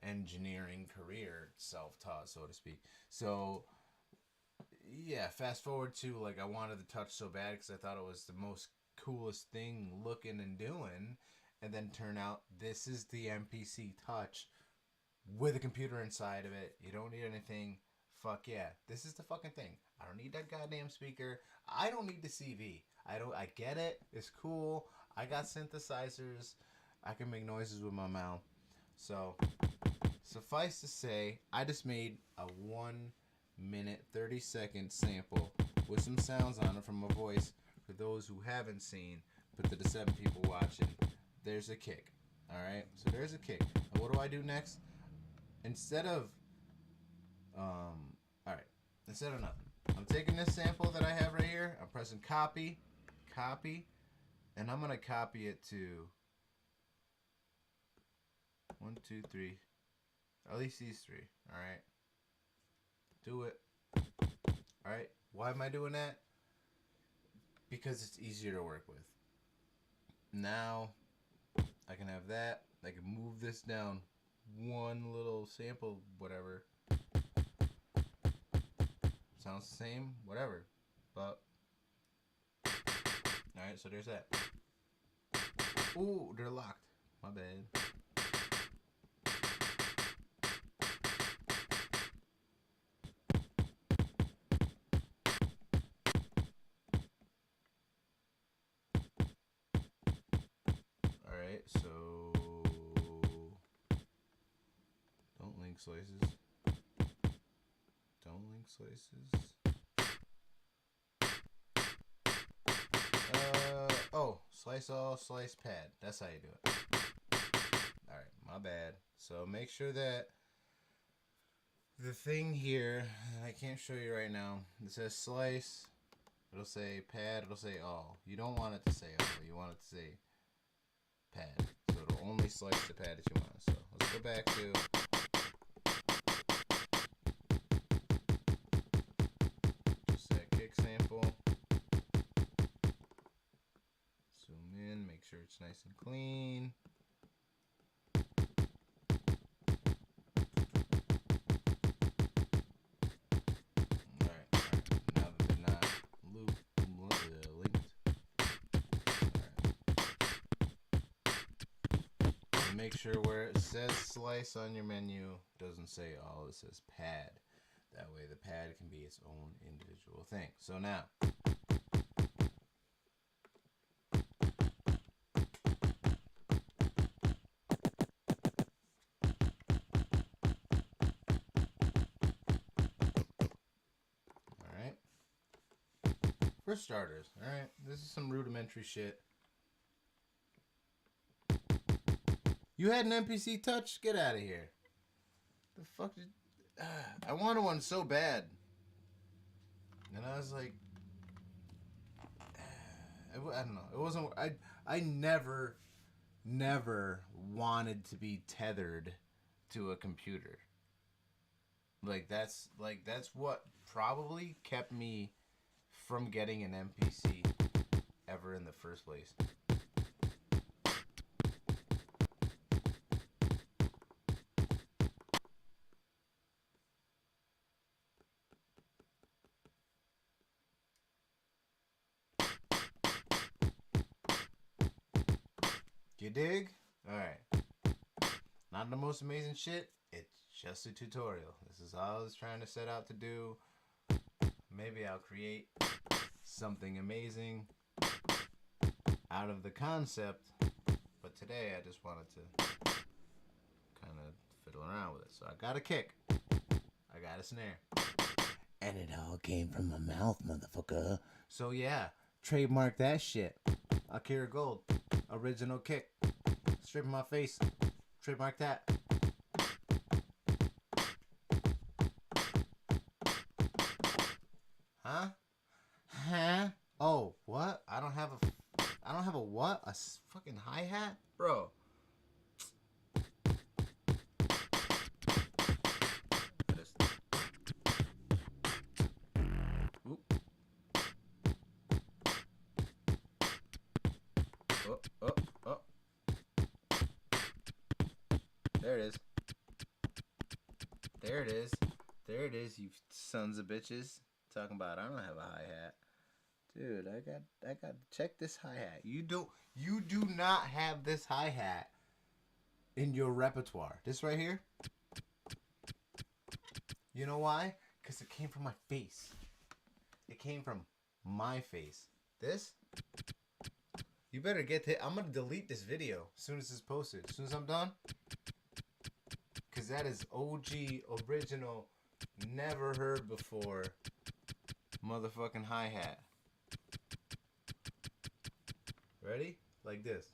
engineering career, self-taught, so to speak. So yeah, fast forward to like I wanted the Touch so bad because I thought it was the most coolest thing looking and doing, and then turn out this is the MPC Touch with a computer inside of it. You don't need anything. Fuck yeah, this is the fucking thing. I don't need that goddamn speaker. I don't need the CV. I get it. It's cool. I got synthesizers. I can make noises with my mouth. So suffice to say, I just made a 1-minute 30-second sample with some sounds on it from my voice. For those who haven't seen, but to the 7 people watching, there's a kick. Alright? So there's a kick. And what do I do next? Instead of alright. instead of nothing, I'm taking this sample that I have right here. I'm pressing copy, and I'm gonna copy it to 1, 2, 3. At least these 3. All right. Do it. All right. Why am I doing that? Because it's easier to work with. Now I can have that. I can move this down one little sample, whatever. Sounds the same, whatever. But alright, so there's that. Ooh, they're locked. My bad. Alright, so don't link slices. Don't link slices. Oh, slice all, slice pad. That's how you do it. Alright, my bad. So make sure that the thing here, I can't show you right now, it says slice, it'll say pad, it'll say all. You don't want it to say all, you want it to say pad. So it'll only slice the pad that you want. So let's go back to just that kick sample. Zoom in, make sure it's nice and clean. Make sure where it says slice on your menu doesn't say all, it says pad. That way the pad can be its own individual thing. So now alright. For starters, alright, this is some rudimentary shit. You had an MPC touch? Get out of here. The fuck did... I wanted one so bad. And I was like... I don't know. It wasn't... I never wanted to be tethered to a computer. That's what probably kept me from getting an MPC ever in the first place. You dig? Alright. Not the most amazing shit. It's just a tutorial. This is all I was trying to set out to do. Maybe I'll create something amazing out of the concept. But today I just wanted to kind of fiddle around with it. So I got a kick. I got a snare. And it all came from my mouth, motherfucker. So yeah, trademark that shit. Akira Gold. Original kick. Straight in my face. Trademark that. Huh? Huh? Oh, what? I don't have a what? A fucking hi-hat? Bro. Oop. Oh. There it is. There it is, you sons of bitches. Talking about I don't have a hi-hat. Dude, I got check this hi-hat. You do not have this hi-hat in your repertoire. This right here. You know why? Because it came from my face. It came from my face. This? You better get to it. I'm going to delete this video as soon as it's posted. As soon as I'm done. Because that is OG, original, never heard before motherfucking hi-hat. Ready? Like this.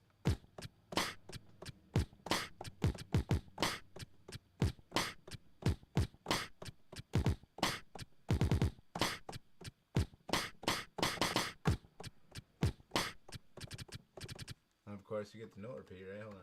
course, you get the note repeat, right? Hold on.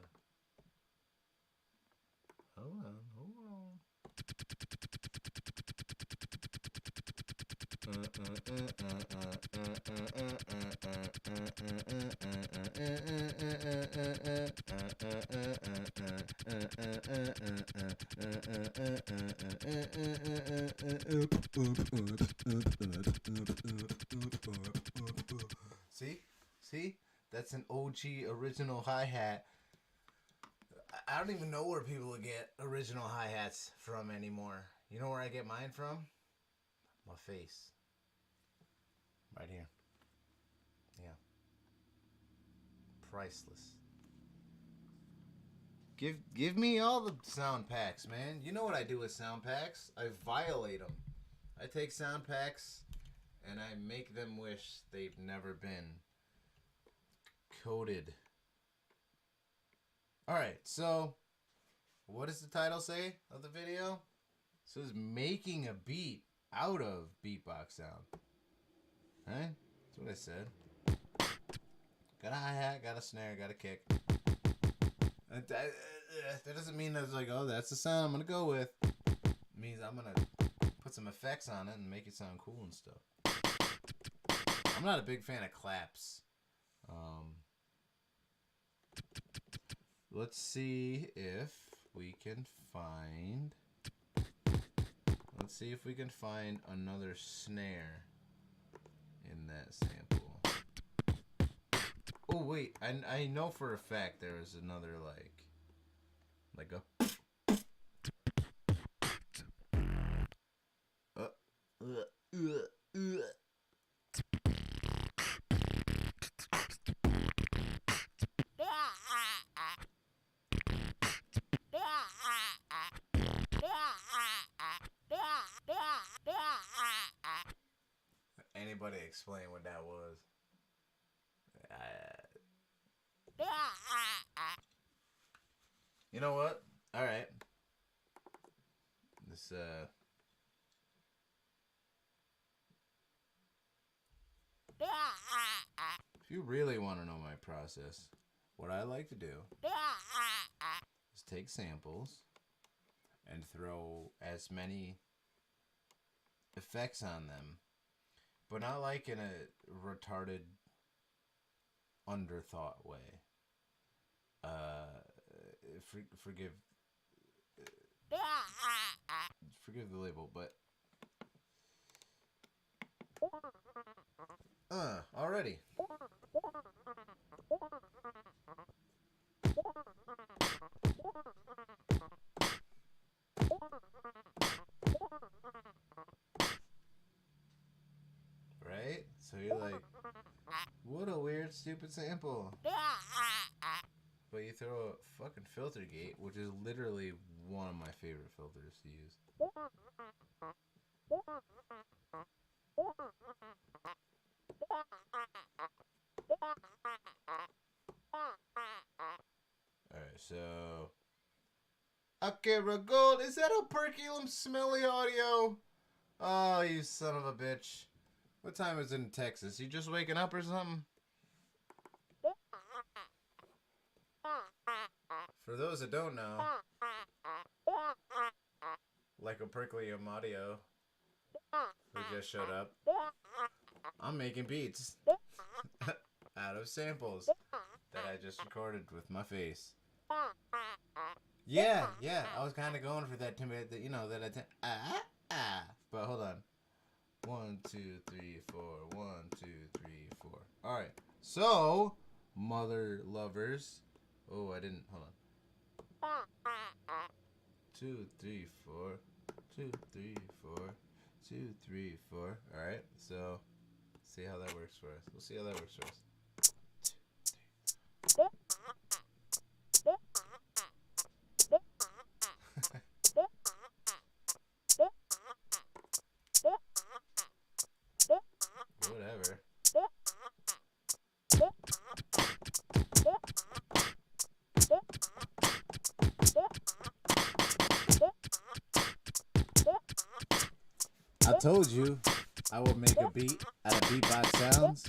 See? That's an OG original hi-hat. I don't even know where people get original hi-hats from anymore. You know where I get mine from? My face. Right here. Yeah. Priceless. Give me all the sound packs, man. You know what I do with sound packs? I violate them. I take sound packs and I make them wish they've never been coated. Alright, so what does the title say of the video? It says making a beat out of beatbox sound. Right? That's what I said. Got a hi-hat, got a snare, got a kick. That doesn't mean that's like, oh, that's the sound I'm gonna go with. It means I'm gonna put some effects on it and make it sound cool and stuff. I'm not a big fan of claps. Let's see if we can find... Let's see if we can find another snare in that sample. Oh, wait. I know for a fact there is another, like a... Anybody explain what that was? You know what? Alright. This, if you really want to know my process, what I like to do is take samples and throw as many effects on them, but not like in a retarded, underthought way. Forgive the label, but already. Right? So you're like, what a weird, stupid sample. But you throw a fucking filter gate, which is literally one of my favorite filters to use. Alright, so... Akira Gold, is that a perculum smelly audio? Oh, you son of a bitch. What time is it in Texas? You just waking up or something? For those that don't know, like a perculum audio, who just showed up, I'm making beats out of samples that I just recorded with my face. Yeah, I was kind of going for that timid, you know, that but hold on. 1, 2, 3, 4. 1, 2, 3, 4. All right. So, mother lovers. Oh, I didn't. Hold on. 2, 3, 4. 2, 3, 4. 2, 3, 4. All right. So, see how that works for us. We'll see how that works for us. Whatever. I told you I would make a beat out of beatbox sounds.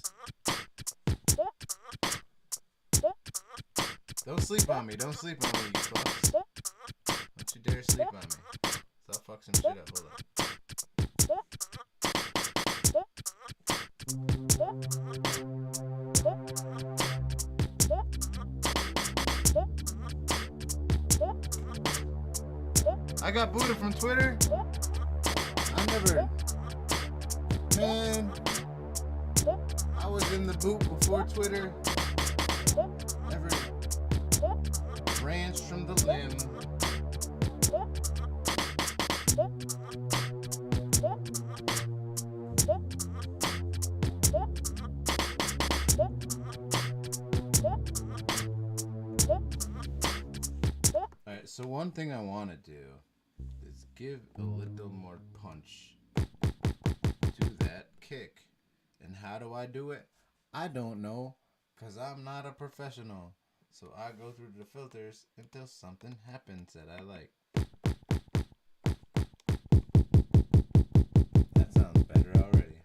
Don't sleep on me. Don't sleep on me, you fucks. Don't you dare sleep on me. So I'll fuck some shit up. Hold on. I got booted from Twitter. I never. Man. I was in the boot before Twitter. Never branched from the limb. Alright, so one thing I want to do is give a little more punch to that kick. And how do I do it? I don't know, because I'm not a professional. So I go through the filters until something happens that I like. That sounds better already.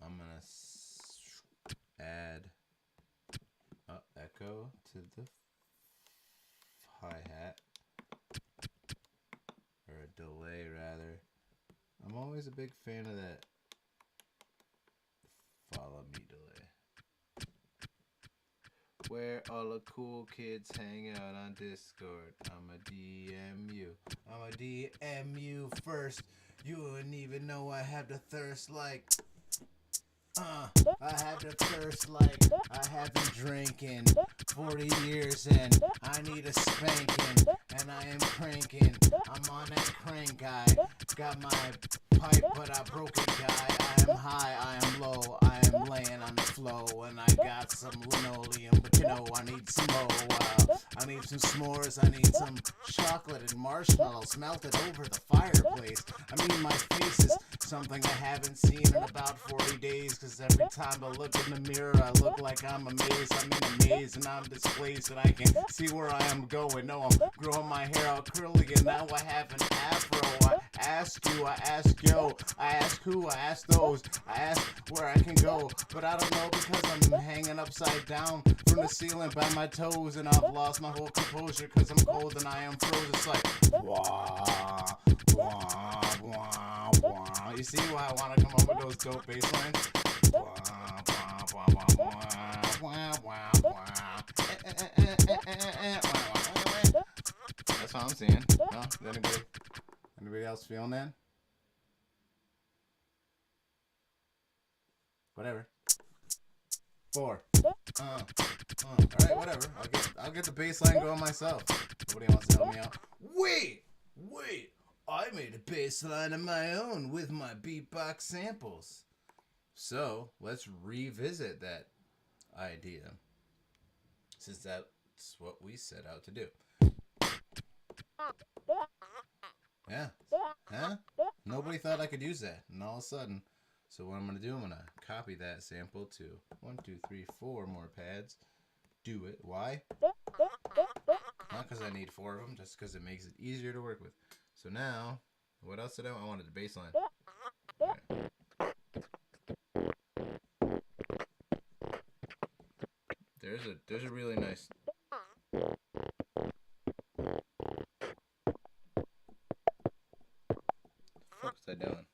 I'm going to add an echo to the hi-hat. Or a delay, rather. I'm always a big fan of that follow me delay. Where all the cool kids hang out on Discord. I'ma DM you. I'ma DM you first. You wouldn't even know I have the thirst like. I have the thirst like I have been drinking 40 years and I need a spanking and I am cranking. I'm on that crank guy. Got my pipe but I broke it guy. I am high, I am low, I am laying on the flow and I got some linoleum but you know I need some more. I need some s'mores, I need some chocolate and marshmallows melted over the fireplace. I mean my face is something I haven't seen in about 40 days. Cause every time I look in the mirror, I look like I'm amazed. I'm in a maze and I'm displaced and I can see where I am going. No, I'm growing my hair out curly and now I have an afro. I ask you, I ask yo, I ask who, I ask those, I ask where I can go. But I don't know because I'm hanging upside down from the ceiling by my toes and I've lost my whole composure cause I'm cold and I am frozen. It's like, wah, wah, wah, wah. You see why I want to come up with those dope bass lines? That's what I'm seeing. No? Anybody else feeling that? Whatever. 4. Alright, whatever. I'll get the bass line going myself. Nobody wants to help me out. Wait! I made a bass line of my own with my Beatbox samples. So, let's revisit that idea. Since that's what we set out to do. Yeah. Huh? Nobody thought I could use that. And all of a sudden. So what I'm going to do, I'm going to copy that sample to 1, 2, 3, 4 more pads. Do it. Why? Not because I need 4 of them, just because it makes it easier to work with. So now, what else did I wanted the bass line. Right. There's a really nice. What the fuck was I doing?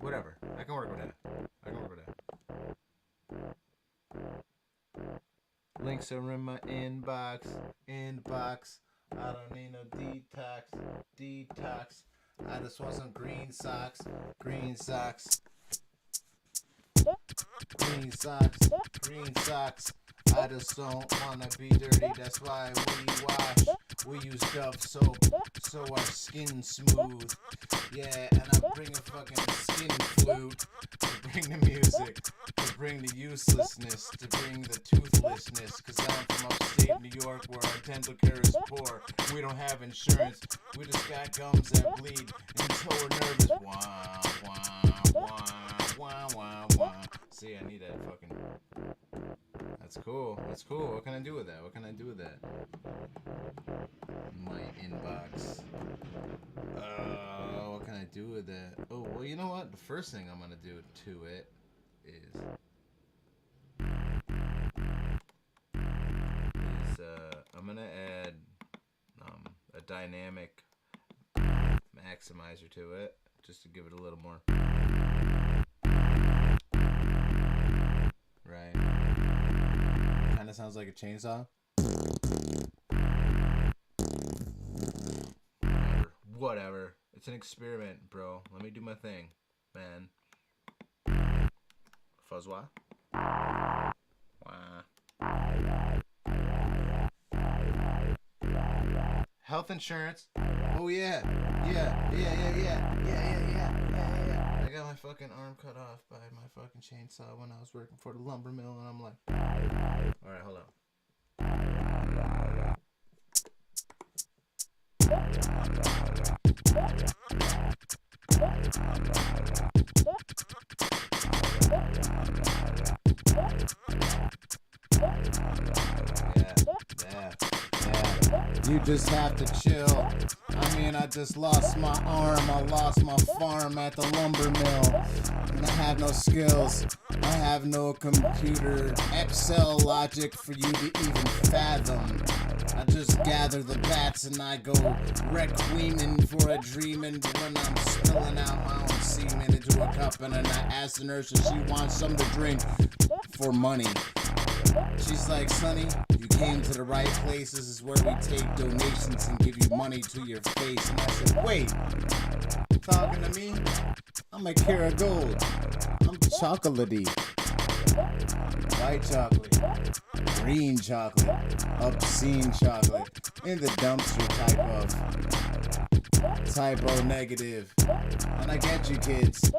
Whatever. I can work with that. Links are in my inbox. I don't need no detox. I just want some green socks. Green socks. I just don't wanna be dirty, that's why we wash. We use Dove soap, so our skin's smooth. Yeah, and I bring a fucking skin flute to bring the music, to bring the uselessness, to bring the toothlessness. Cause I'm from upstate New York where our dental care is poor. We don't have insurance, we just got gums that bleed until we're nervous. Wah, wah, wah, wah, wah, wah. See, I need that fucking. That's cool. cool. That's cool. What can I do with that? What can I do with that? My inbox. What can I do with that? Oh, well, you know what? The first thing I'm gonna do to it is I'm gonna add a dynamic maximizer to it, just to give it a little more. Right. Kind of sounds like a chainsaw. Whatever. It's an experiment, bro. Let me do my thing, man. Fuzwa. Wah. Health insurance. Oh yeah. Yeah. I got my fucking arm cut off by my fucking chainsaw when I was working for the lumber mill, and I'm like, alright, hold on. Yeah. You just have to chill. I mean, I just lost my arm. I lost my farm at the lumber mill. And I have no skills. I have no computer Excel logic for you to even fathom. I just gather the bats and I go requieming for a dreaming when I'm spilling out my own semen into a cup, and then I ask the nurse if she wants some to drink for money. She's like, Sonny, you came to the right place. This is where we take donations and give you money to your face. And I said, wait, talking to me? I'm a carrot gold. I'm chocolatey. White chocolate, green chocolate, obscene chocolate, in the dumpster typo negative. And I get you kids.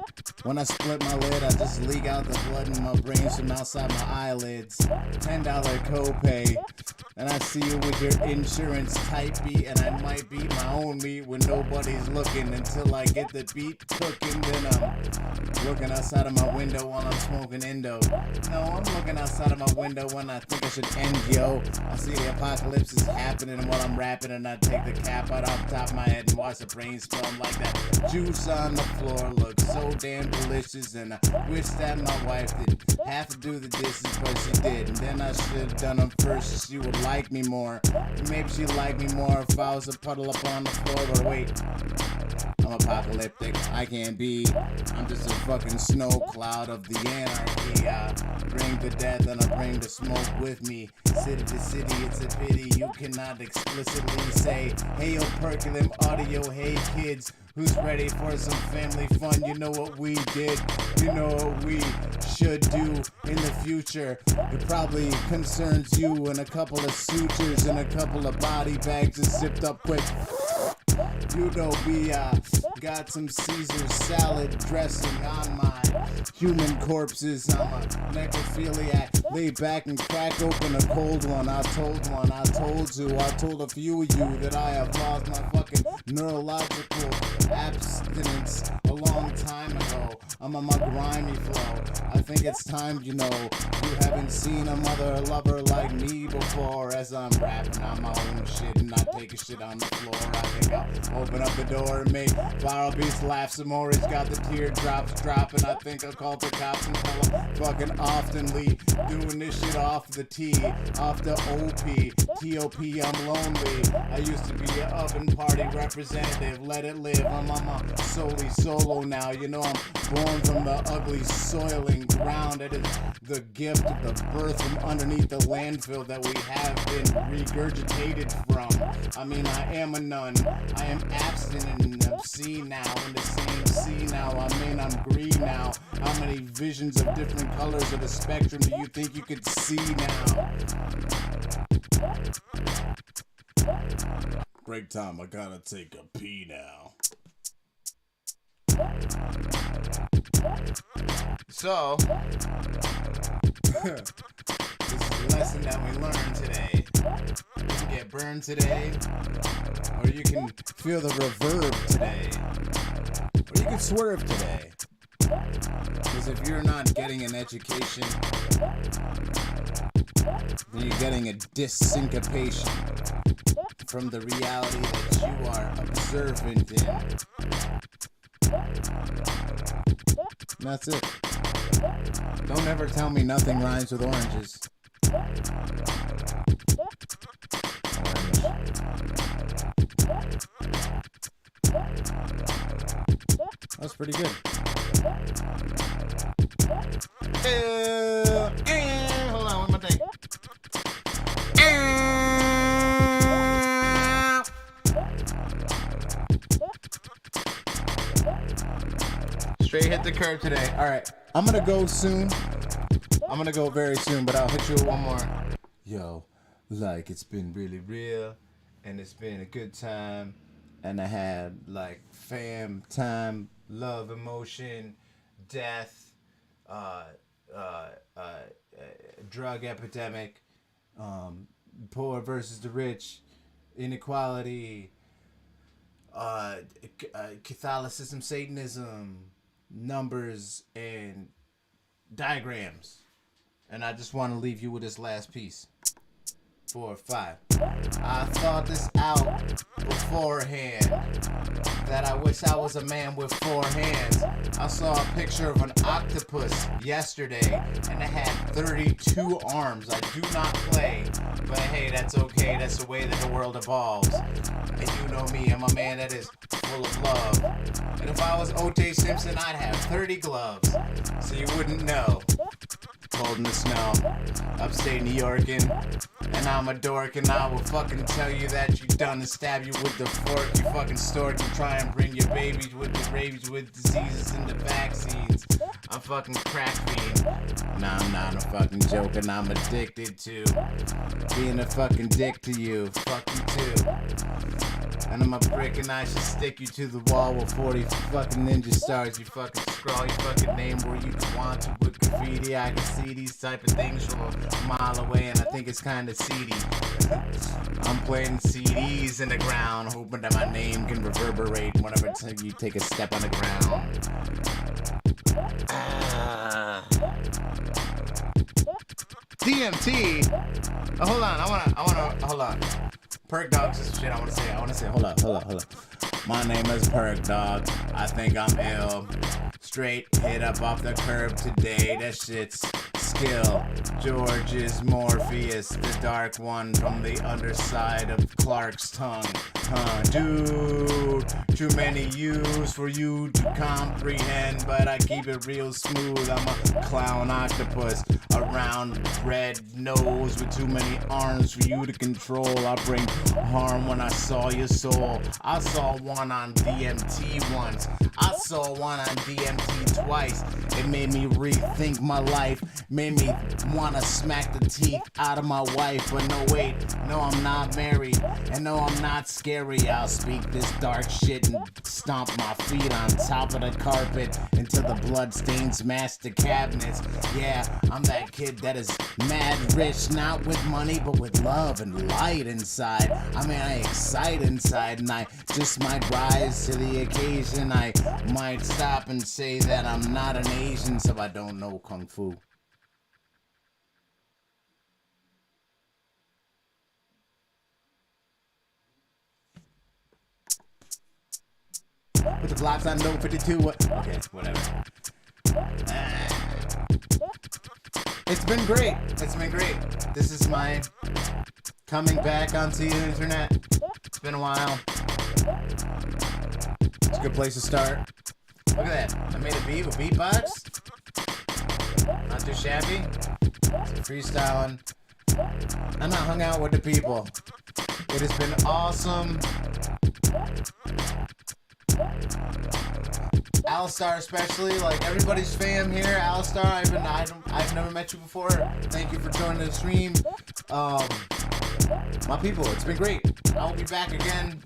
When I split my lid, I just leak out the blood in my brains from outside my eyelids. $10 copay. And I see you with your insurance type beat, and I might beat my own meat when nobody's looking until I get the beat cooking. Then I'm looking outside of my window while I'm smoking Indo. No, I'm looking outside of my window when I think I should end, yo. I see the apocalypse is happening while I'm rapping, and I take the cap out off top of my head and watch the brain spill like that. Juice on the floor looks so damn delicious, and I wish that my wife didn't have to do the dishes, but she did. And then I should have done them first so she would like me more. Maybe she'd like me more if I was a puddle up on the floor, but wait. I'm apocalyptic, I can't be. I'm just a fucking snow cloud of the anarchy. I bring the death and I bring the smoke with me. City to city, it's a pity you cannot explicitly say, hey yo, Perculum audio, hey kids, who's ready for some family fun? You know what we did, you know what we should do in the future. It probably concerns you and a couple of sutures and a couple of body bags just zipped up quick. You know we got some Caesar salad dressing on my human corpses. I'm a necrophiliac. Lay back and crack open a cold one. I told you, I told a few of you that I have lost my fucking neurological abstinence a long time ago. I'm on my grimy flow. I think it's time, you know, you haven't seen a mother lover like me before. As I'm rapping on my own shit and I take a shit on the floor, I think I'll open up the door and make Viral Beast laugh some more. He's got the teardrops dropping. I think I'll call the cops and tell him fucking oftenly doing this shit off the T, off the OP, TOP, I'm lonely. I used to be an oven party representative, let it live. I'm on my solely solo now. You know I'm born from the ugly soiling ground. It is the gift of the birth from underneath the landfill that we have been regurgitated from. I mean, I am a nun. I am abstinent and obscene now. In the same sea now. I mean, I'm green now. How many visions of different colors of the spectrum do you think you could see now? Break time. I gotta take a pee now. So, this is the lesson that we learned today. You can get burned today, or you can feel the reverb today, or you can swerve today. Because if you're not getting an education,
then you're getting a dissyncopation from the reality that you are observant in. And that's it. Don't ever tell me nothing rhymes with oranges. That's pretty good. Hold on, one more thing. Straight hit the curb today. All right, I'm gonna go soon. I'm gonna go very soon, but I'll hit you with one more. Yo, like it's been really real, and it's been a good time, and I had like fam time, love, emotion, death, drug epidemic, poor versus the rich, inequality, Catholicism, Satanism, numbers, and diagrams. And I just want to leave you with this last piece. 4 or 5. I thought this out beforehand, that I wish I was a man with 4 hands. I saw a picture of an octopus yesterday, and it had 32 arms. I do not play, but hey, that's okay. That's the way that the world evolves. And you know me, I'm a man that is full of love. And if I was O.J. Simpson, I'd have 30 gloves, so you wouldn't know. Cold in the snow, upstate New Yorkin', and I'm a dork, and I will fucking tell you that you done and stab you with the fork, you fucking stork, and try and bring your babies with the rabies, with diseases and the vaccines. I'm fucking crack fiend. Nah, I'm not a fucking joke, and I'm addicted to being a fucking dick to you. Fuck you too. And I'm a brick, and I should stick you to the wall with 40 fucking ninja stars. You fucking scrawl your fucking name where you want to with graffiti. I can see these type of things from a mile away, and I think it's kinda seedy. I'm playing CDs in the ground, hoping that my name can reverberate whenever you take a step on the ground. DMT. Oh, hold on. I wanna, hold on. Perk Dogs is shit I wanna say. Hold up. My name is Perk Dog. I think I'm ill. Straight hit up off the curb today. That shit's skill. George is Morpheus, the dark one from the underside of Clark's tongue. Dude, too many U's for you to comprehend, but I keep it real smooth. I'm a clown octopus, a round red nose with too many arms for you to control. I bring harm when I saw your soul. I saw one on DMT once. I saw one on DMT twice. It made me rethink my life, made me wanna smack the teeth out of my wife. But no, wait, no, I'm not married, and no, I'm not scary. I'll speak this dark shit and stomp my feet on top of the carpet until the blood stains mask the cabinets. Yeah, I'm that kid that is mad rich, not with money, but with love and light inside. I mean, I excite inside, and I just might rise to the occasion. I might stop and say that I'm not an Asian, so I don't know Kung Fu. With the blocks on note 52. Okay, whatever. It's been great. This is my coming back onto the internet. It's been a while. It's a good place to start. Look at that. I made a beat with Beatbox. Not too shabby. Freestyling. And I hung out with the people. It has been awesome. Alistar especially, like everybody's fam here. Alistar, I've never met you before. Thank you for joining the stream. My people, it's been great. I'll be back again.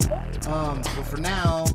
But for now,